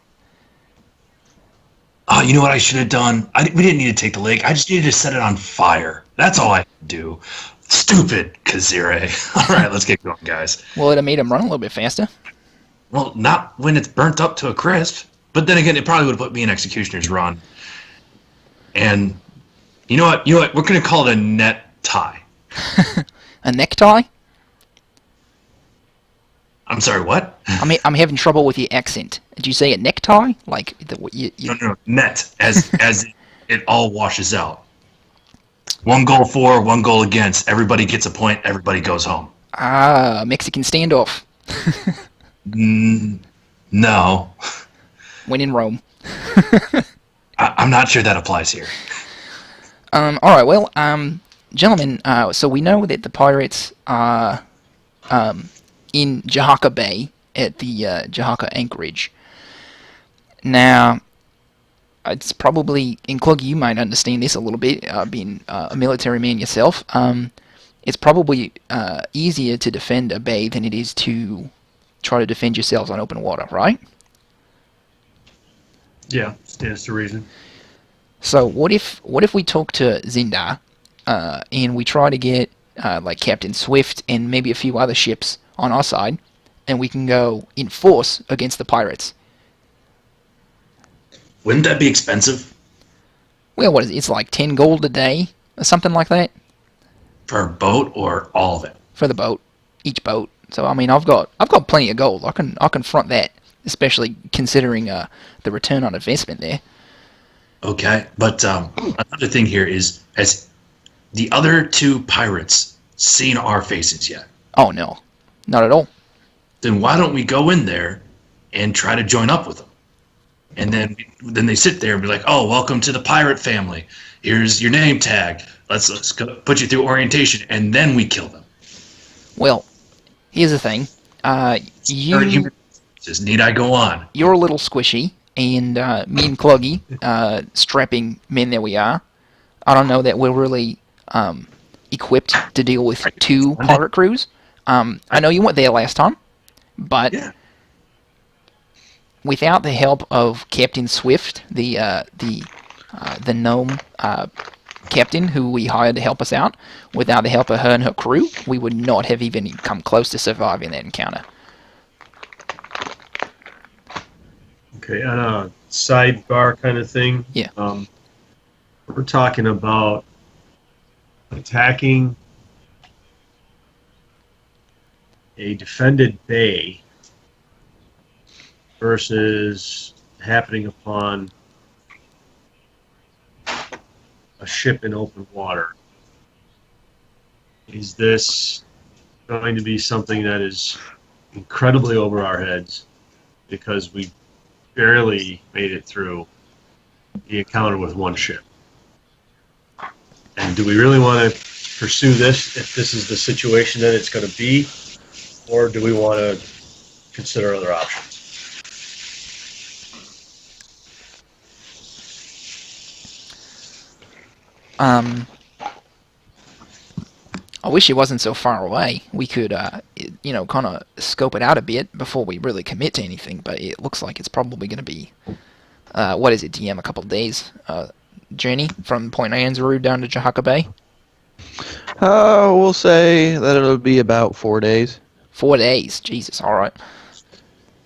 Speaker 2: Oh, you know what I should have done? We didn't need to take the lake. I just needed to set it on fire. That's all I had to do. Stupid Kaizere. All right, let's get going, guys.
Speaker 1: Well, it have made him run a little bit faster.
Speaker 2: Well, not when it's burnt up to a crisp. But then again, it probably would have put me in Executioner's Run. And you know what? We're going to call it a net tie.
Speaker 1: A necktie?
Speaker 2: I'm sorry, what?
Speaker 1: I'm having trouble with your accent. Did you say a necktie? Like
Speaker 2: No, net, as it all washes out. 1 goal for, 1 goal against. Everybody gets a point. Everybody goes home.
Speaker 1: Ah, Mexican standoff.
Speaker 2: No,
Speaker 1: When in Rome.
Speaker 2: I'm not sure that applies here.
Speaker 1: All right. Well, gentlemen. So we know that the pirates are in Jahaka Bay at the Jahaka anchorage. Now, it's probably, and Cloggy, you might understand this a little bit, being a military man yourself. It's probably easier to defend a bay than it is to try to defend yourselves on open water, right?
Speaker 3: Yeah, stands to reason.
Speaker 1: So what if we talk to Zindar, and we try to get like Captain Swift and maybe a few other ships on our side, and we can go in force against the pirates?
Speaker 2: Wouldn't that be expensive
Speaker 1: Well, what is it? It's like 10 gold a day or something like that
Speaker 2: for a boat or all of it?
Speaker 1: for the boat, each boat. So I mean, I've got plenty of gold. I can front that, especially considering the return on investment there.
Speaker 2: Okay, but another thing here is, has the other two pirates seen our faces yet?
Speaker 1: Oh no, not at all.
Speaker 2: Then why don't we go in there and try to join up with them? And then they sit there and be like, "Oh, welcome to the pirate family. Here's your name tag. Let's go put you through orientation," and then we kill them.
Speaker 1: Well, here's the thing.
Speaker 2: Need I go on?
Speaker 1: You're a little squishy, and me and Cloggy, strapping men that we are, I don't know that we're really equipped to deal with two pirate crews. I know you weren't there last time, but
Speaker 2: Yeah.
Speaker 1: without the help of Captain Swift, the gnome captain who we hired to help us out, without the help of her and her crew, we would not have even come close to surviving that encounter.
Speaker 3: Okay, on a sidebar kind of thing.
Speaker 1: Yeah.
Speaker 3: We're talking about attacking a defended bay versus happening upon a ship in open water. Is this going to be something that is incredibly over our heads because we barely made it through the encounter with one ship? And do we really want to pursue this if this is the situation that it's going to be, or do we want to consider other options?
Speaker 1: I wish it wasn't so far away. We could, kind of scope it out a bit before we really commit to anything, but it looks like it's probably going to be, what is it, DM, a couple of days journey from Point Nyanzaru down to Jahaka Bay?
Speaker 7: We'll say that it'll be about 4 days.
Speaker 1: 4 days, Jesus, alright.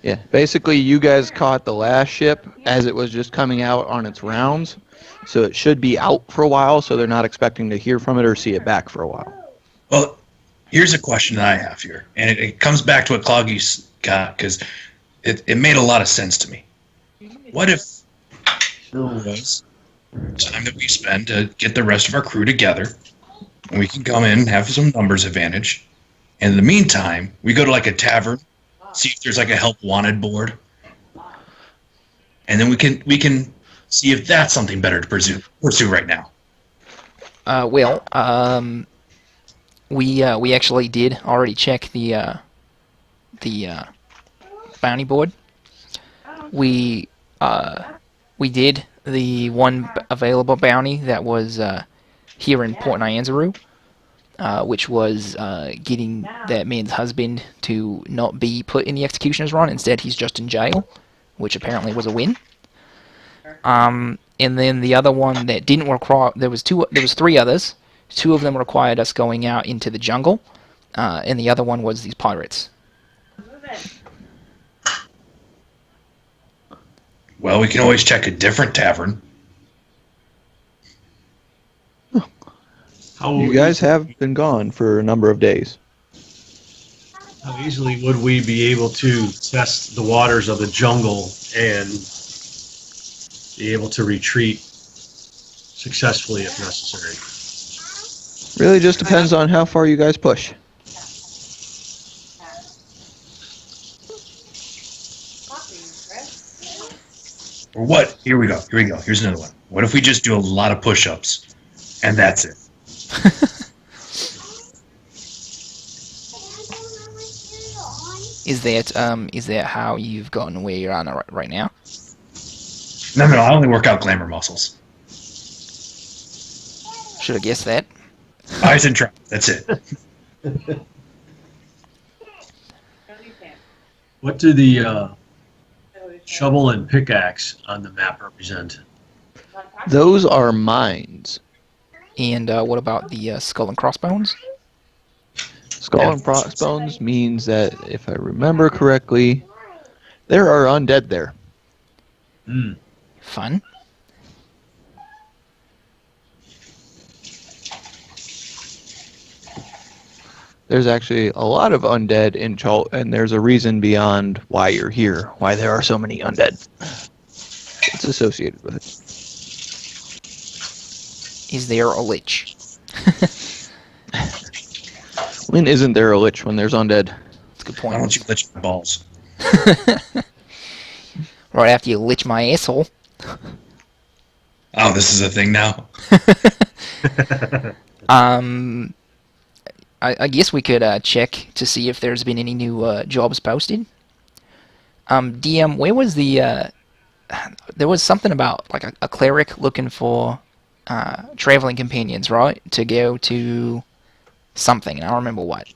Speaker 7: Yeah, basically you guys caught the last ship as it was just coming out on its rounds, so it should be out for a while, so they're not expecting to hear from it or see it back for a while.
Speaker 2: Well, here's a question that I have here, and it comes back to what Cloggy's got, because it made a lot of sense to me. What if there was time that we spend to get the rest of our crew together, and we can come in and have some numbers advantage, and in the meantime, we go to like a tavern, see if there's like a help wanted board, and then we can see if that's something better to pursue right now.
Speaker 1: We actually did already check the bounty board. We did the one available bounty that was here in Port Nyanzaru, which was getting that man's husband to not be put in the executioner's run. Instead, he's just in jail, which apparently was a win. And then the other one that didn't require, there was 3 others. 2 of them required us going out into the jungle, and the other one was these pirates.
Speaker 2: Well, we can always check a different tavern.
Speaker 7: You guys have been gone for a number of days.
Speaker 3: How easily would we be able to test the waters of the jungle and be able to retreat successfully if necessary?
Speaker 7: Really just depends on how far you guys push.
Speaker 2: Or what? Here we go. Here's another one. What if we just do a lot of push-ups, and that's it?
Speaker 1: Is that how you've gotten where you're on right now?
Speaker 2: No, I only work out glamour muscles.
Speaker 1: Should have guessed that.
Speaker 2: Eyes and traps. That's it.
Speaker 3: What do the shovel and pickaxe on the map represent?
Speaker 7: Those are mines.
Speaker 1: And what about the skull and crossbones?
Speaker 7: Skull and crossbones means that, if I remember correctly, there are undead there.
Speaker 1: Fun.
Speaker 7: There's actually a lot of undead in Chult, and there's a reason beyond why you're here, why there are so many undead. It's associated with it.
Speaker 1: Is there a lich?
Speaker 7: When isn't there a lich when there's undead?
Speaker 1: That's a good
Speaker 2: Why
Speaker 1: point.
Speaker 2: don't you lich my balls?
Speaker 1: Right after you lich my asshole.
Speaker 2: Oh, this is a thing now?
Speaker 1: I guess we could check to see if there's been any new jobs posted. DM, where was the... there was something about like a cleric looking for traveling companions, right? To go to something, and I don't remember what.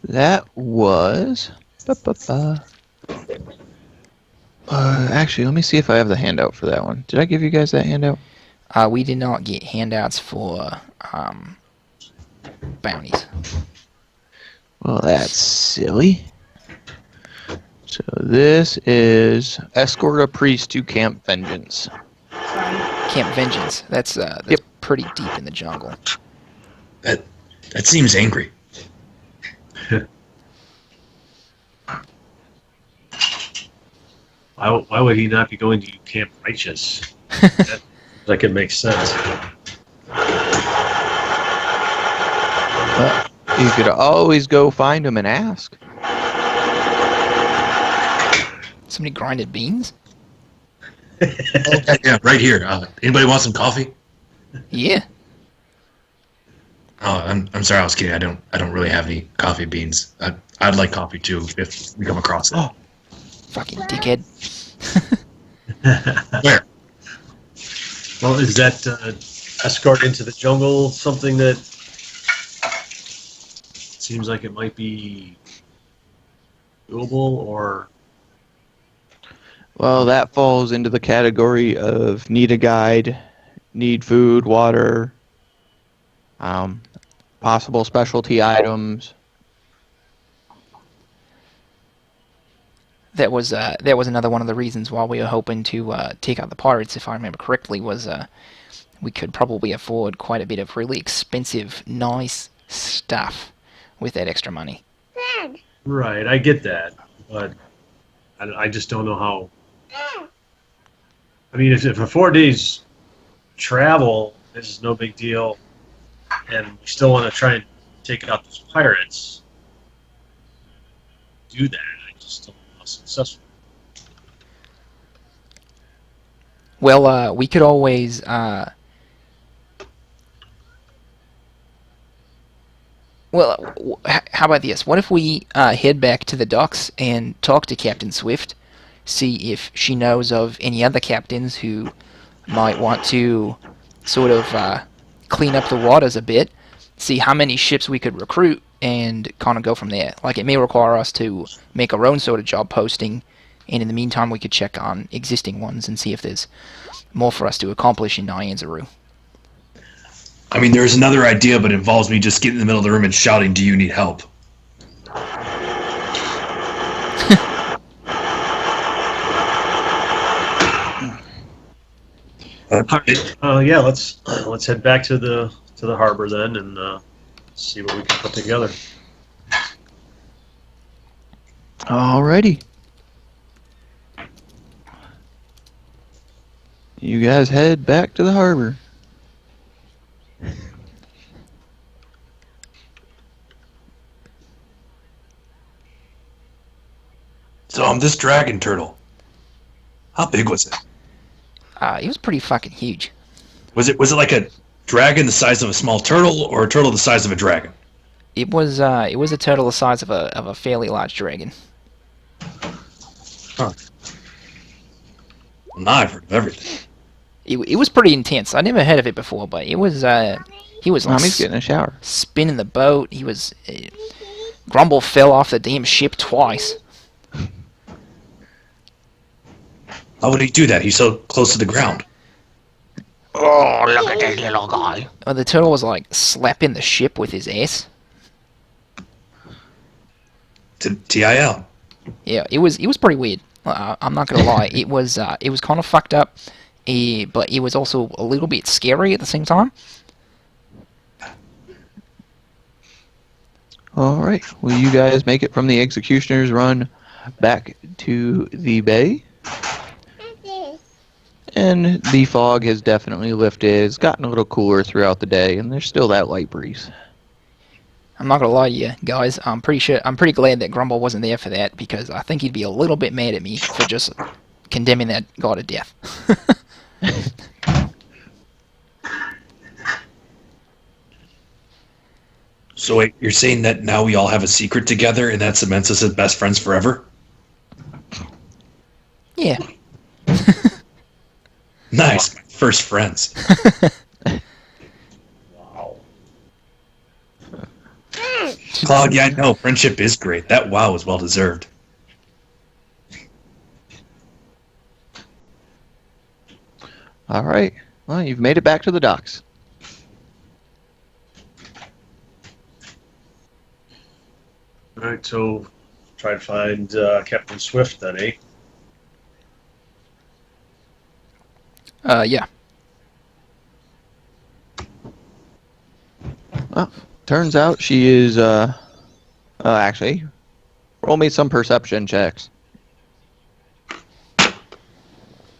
Speaker 7: That was... actually, let me see if I have the handout for that one. Did I give you guys that handout?
Speaker 1: We did not get handouts for bounties.
Speaker 7: Well, that's silly. So this is escort a priest to Camp Vengeance.
Speaker 1: Camp Vengeance. That's pretty deep in the jungle.
Speaker 2: That seems angry.
Speaker 3: Why would he not be going to Camp Righteous? That could make sense.
Speaker 7: Well, you could always go find him and ask.
Speaker 1: Somebody grinded beans?
Speaker 2: Yeah, right here. Anybody want some coffee?
Speaker 1: Yeah.
Speaker 2: Oh, I'm sorry, I was kidding. I don't really have any coffee beans. I'd like coffee too if we come across it.
Speaker 1: Oh. Fucking dickhead.
Speaker 2: Where?
Speaker 3: Well, is that escort into the jungle something that seems like it might be doable, or?
Speaker 7: Well, that falls into the category of need a guide, need food, water, possible specialty items.
Speaker 1: That was another one of the reasons why we were hoping to take out the pirates, if I remember correctly, was we could probably afford quite a bit of really expensive, nice stuff with that extra money.
Speaker 3: Right, I get that, but I just don't know how. I mean, if for 4 days travel, this is no big deal, and we still want to try and take out those pirates, do that. I just don't know how successful.
Speaker 1: Well, we could always... Well, how about this? What if we head back to the docks and talk to Captain Swift, see if she knows of any other captains who might want to sort of clean up the waters a bit, see how many ships we could recruit, and kind of go from there. Like, it may require us to make our own sort of job posting, and in the meantime we could check on existing ones and see if there's more for us to accomplish in Nyanzaru.
Speaker 2: I mean, there's another idea, but it involves me just getting in the middle of the room and shouting, "Do you need help?"
Speaker 3: Yeah, let's head back to the harbor then, and see what we can put together.
Speaker 7: Alrighty. You guys head back to the harbor.
Speaker 2: So I'm this dragon turtle. How big was it?
Speaker 1: It was pretty fucking huge.
Speaker 2: Was it like a dragon the size of a small turtle, or a turtle the size of a dragon?
Speaker 1: It was a turtle the size of a fairly large dragon.
Speaker 2: Huh. Well, now I've heard of everything.
Speaker 1: It was pretty intense. I never heard of it before, but it was he was like
Speaker 7: Mommy's getting a shower.
Speaker 1: spinning the boat. He was Grumble fell off the damn ship twice.
Speaker 2: How would he do that? He's so close to the ground.
Speaker 7: Oh, look at this little guy.
Speaker 1: The turtle was like slapping the ship with his ass.
Speaker 2: TIL.
Speaker 1: Yeah, it was pretty weird. I'm not gonna lie. It was kind of fucked up, but it was also a little bit scary at the same time.
Speaker 7: All right. Will you guys make it from the Executioner's Run back to the bay? And the fog has definitely lifted. It's gotten a little cooler throughout the day, and there's still that light breeze.
Speaker 1: I'm not gonna lie to you guys. I'm pretty glad that Grumble wasn't there for that, because I think he'd be a little bit mad at me for just condemning that guy to death.
Speaker 2: So wait, you're saying that now we all have a secret together, and that cements us as best friends forever?
Speaker 1: Yeah.
Speaker 2: Nice, first friends.
Speaker 3: Wow.
Speaker 2: Cloud, yeah, I know, friendship is great. That wow is well deserved.
Speaker 7: All right. Well, you've made it back to the docks.
Speaker 3: All right, so try to find Captain Swift then, eh?
Speaker 1: Yeah.
Speaker 7: Well, turns out she is, actually, roll me some perception checks.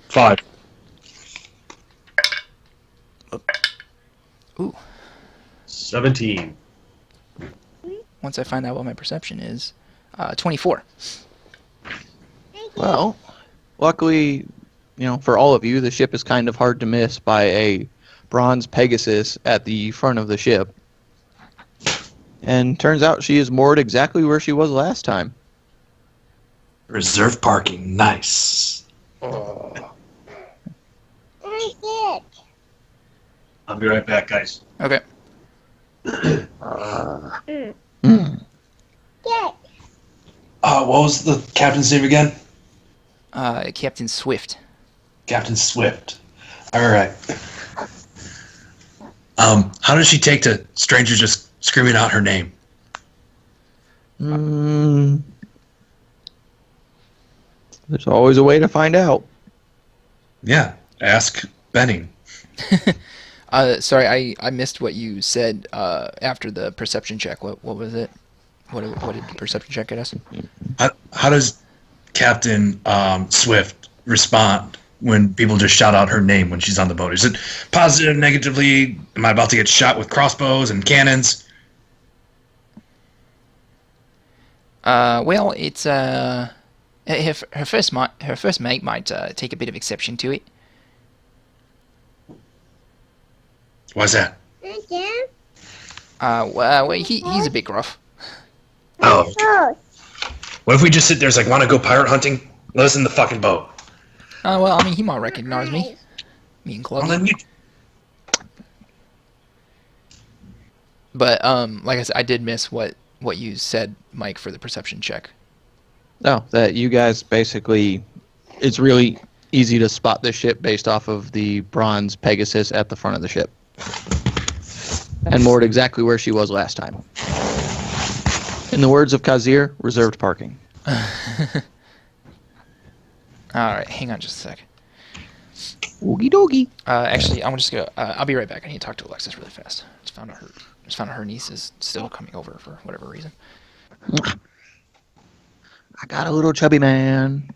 Speaker 2: 5.
Speaker 1: Ooh.
Speaker 3: 17.
Speaker 1: Once I find out what my perception is, 24.
Speaker 7: Well, luckily, for all of you, the ship is kind of hard to miss by a bronze Pegasus at the front of the ship. And turns out she is moored exactly where she was last time.
Speaker 2: Reserve parking, nice.
Speaker 3: I'll be right back, guys.
Speaker 1: Okay.
Speaker 2: What was the captain's name again?
Speaker 1: Captain Swift.
Speaker 2: Captain Swift. All right. How does she take to strangers just screaming out her name?
Speaker 7: There's always a way to find out.
Speaker 2: Yeah, ask Benning.
Speaker 1: Sorry, I missed what you said after the perception check. What was it? What did the perception check get us?
Speaker 2: How does Captain Swift respond when people just shout out her name when she's on the boat? Is it positive, negatively? Am I about to get shot with crossbows and cannons?
Speaker 1: Well, it's her first mate might take a bit of exception to it.
Speaker 2: Why's that?
Speaker 1: Well, he's a bit gruff.
Speaker 2: Oh. What if we just sit there and want to go pirate hunting? Let us in the fucking boat.
Speaker 1: Well, I mean, he might recognize me. Me and Chloe.
Speaker 2: Well, then you...
Speaker 1: But like I said, I did miss what you said, Mike, for the perception check.
Speaker 7: No, that you guys basically, it's really easy to spot the ship based off of the bronze Pegasus at the front of the ship. And moored exactly where she was last time. In the words of Kaizere, reserved parking.
Speaker 1: Alright, hang on just a sec.
Speaker 7: Oogie doogie.
Speaker 1: Actually, I'm just gonna. I'll be right back. I need to talk to Alexis really fast. Just found out her niece is still coming over for whatever reason.
Speaker 7: I got a little chubby man.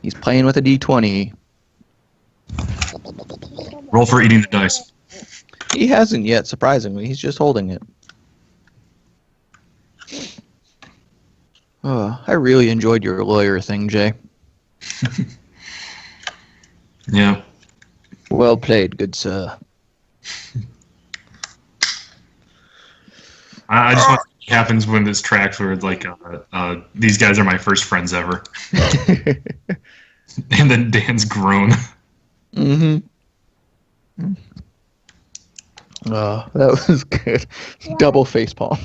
Speaker 7: He's playing with a D20.
Speaker 2: Roll for eating the dice.
Speaker 7: He hasn't yet, surprisingly. He's just holding it. Oh, I really enjoyed your lawyer thing, Jay.
Speaker 2: Yeah.
Speaker 7: Well played, good sir.
Speaker 2: I just want to see what happens when this tracks where it's like, these guys are my first friends ever. And then Dan's groan.
Speaker 7: Mm-hmm. Oh, that was good. Double facepalm.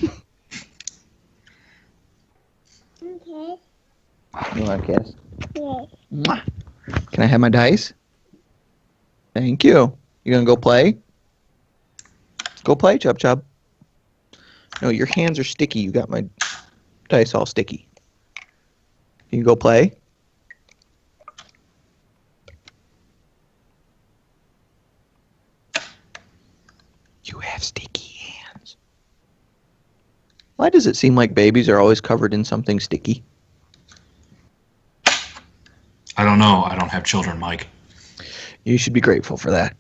Speaker 8: Okay.
Speaker 7: You want a kiss? Mwah. Can I have my dice? Thank you. You gonna go play? Go play, Chub Chub. No, your hands are sticky. You got my dice all sticky. You can go play? You have sticky hands. Why does it seem like babies are always covered in something sticky?
Speaker 2: I don't know. I don't have children, Mike.
Speaker 7: You should be grateful for that.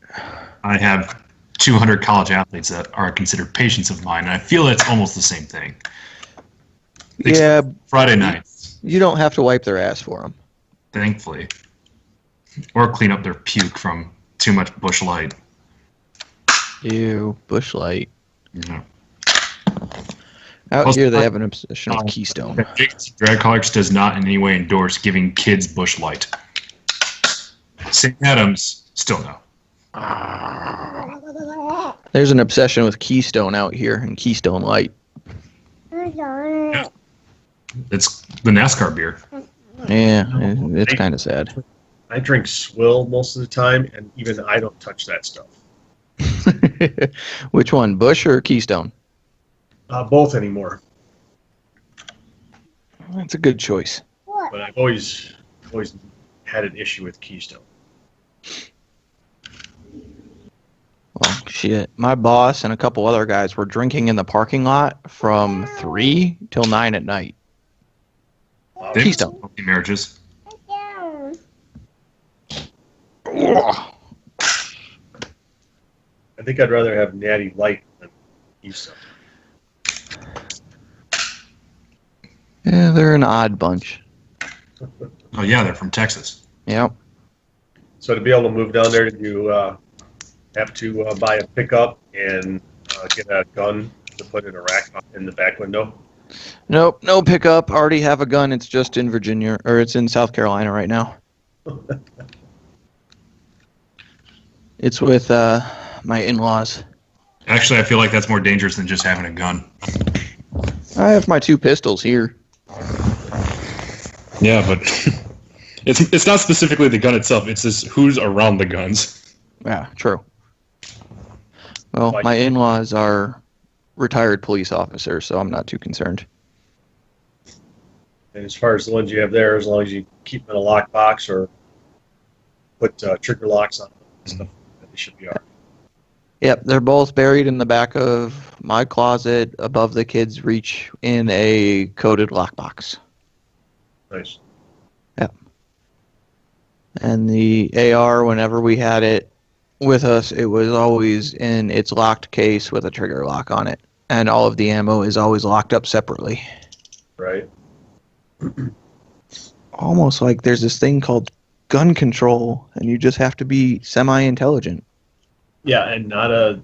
Speaker 2: I have 200 college athletes that are considered patients of mine, and I feel it's almost the same thing.
Speaker 7: Yeah,
Speaker 2: Friday nights,
Speaker 7: you don't have to wipe their ass for them.
Speaker 2: thankfully. Or clean up their puke from too much Bush Light.
Speaker 7: Ew, Bush Light.
Speaker 2: Yeah.
Speaker 7: Out
Speaker 2: Plus,
Speaker 7: here, they have an obsession with Keystone.
Speaker 2: Dragclarks does not in any way endorse giving kids Bush Light. St. Adams, still no.
Speaker 7: There's an obsession with Keystone out here and Keystone Light.
Speaker 2: It's the NASCAR beer.
Speaker 7: Yeah, it's kind of sad.
Speaker 3: I drink swill most of the time, and even I don't touch that stuff.
Speaker 7: Which one, Bush or Keystone?
Speaker 3: Both anymore,
Speaker 7: That's a good choice.
Speaker 3: but I've always had an issue with Keystone.
Speaker 7: Well, shit. My boss and a couple other guys were drinking in the parking lot from 3 till 9 at night. Keystone.
Speaker 2: Healthy marriages.
Speaker 3: I think I'd rather have Natty Light than Keystone.
Speaker 7: Yeah, they're an odd bunch.
Speaker 2: Oh, yeah, they're from Texas.
Speaker 7: Yep.
Speaker 3: So to be able to move down there, did you have to buy a pickup and get a gun to put in a rack in the back window?
Speaker 7: Nope, no pickup. Already have a gun. It's just in Virginia, or it's in South Carolina right now. It's with my in-laws.
Speaker 2: Actually, I feel like that's more dangerous than just having a gun.
Speaker 7: I have my 2 pistols here.
Speaker 6: Yeah, but it's not specifically the gun itself. It's just who's around the guns.
Speaker 7: Yeah, true. Well, my in-laws are retired police officers, so I'm not too concerned.
Speaker 3: And as far as the ones you have there, as long as you keep them in a lockbox or put trigger locks on them, stuff, they should be all right.
Speaker 7: Yep, they're both buried in the back of my closet above the kids' reach in a coded lockbox.
Speaker 3: Nice.
Speaker 7: Yep. And the AR, whenever we had it with us, it was always in its locked case with a trigger lock on it. And all of the ammo is always locked up separately.
Speaker 3: Right.
Speaker 7: Almost like there's this thing called gun control, and you just have to be semi-intelligent.
Speaker 3: Yeah, and not a,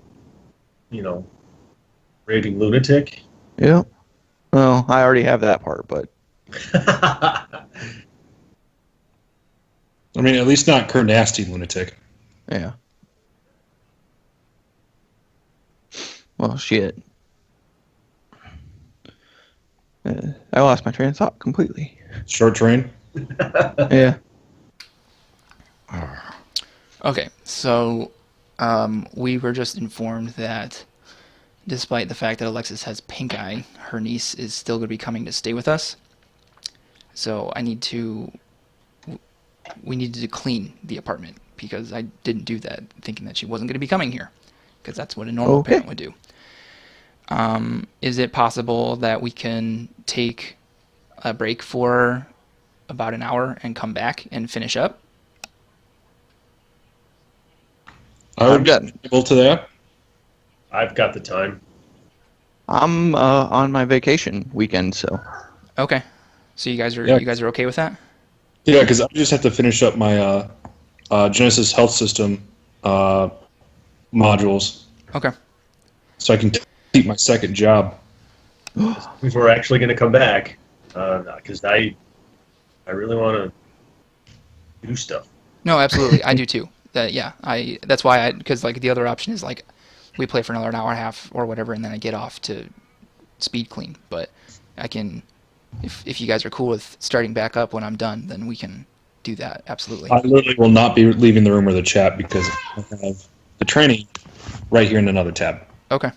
Speaker 3: raving lunatic.
Speaker 7: Yep. Well, I already have that part, but
Speaker 6: I mean, at least not Kurt Nasty lunatic.
Speaker 7: yeah. Well, shit. I lost my train of thought completely.
Speaker 6: Short train.
Speaker 7: Yeah.
Speaker 1: Okay, so we were just informed that despite the fact that Alexis has pink eye, her niece is still going to be coming to stay with us. So we needed to clean the apartment because I didn't do that thinking that she wasn't going to be coming here because that's what a normal parent would do. Is it possible that we can take a break for about an hour and come back and finish up?
Speaker 6: I would get able to that.
Speaker 3: I've got the time.
Speaker 7: I'm on my vacation weekend, so.
Speaker 1: Okay. So you guys are
Speaker 6: Yeah.
Speaker 1: okay with that?
Speaker 6: Yeah, because I just have to finish up my Genesis Health System modules,
Speaker 1: Okay.
Speaker 6: so I can keep my second job.
Speaker 3: If we're actually going to come back, because I really want to do stuff.
Speaker 1: No, absolutely. I do too. That's why because like the other option is like we play for another hour and a half or whatever, and then I get off to speed clean. But I can, if you guys are cool with starting back up when I'm done, then we can do that. Absolutely.
Speaker 6: I literally will not be leaving the room or the chat because I have the training right here in another tab.
Speaker 1: Okay.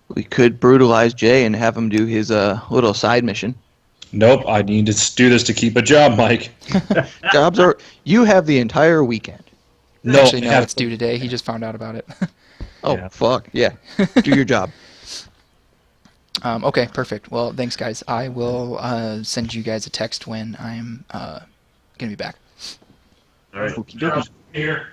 Speaker 4: We could brutalize Jay and have him do his little side mission.
Speaker 6: Nope, I need to do this to keep a job, Mike.
Speaker 4: Jobs are. You have the entire weekend.
Speaker 6: No,
Speaker 1: Actually,
Speaker 6: I
Speaker 1: no,
Speaker 6: have-
Speaker 1: it's due today. He just found out about it.
Speaker 4: Oh
Speaker 6: Yeah.
Speaker 4: fuck yeah! Do your job.
Speaker 1: Okay, perfect. Well, thanks, guys. I will send you guys a text when I'm gonna be back.
Speaker 3: All right.
Speaker 4: Okey dokey.
Speaker 2: Here.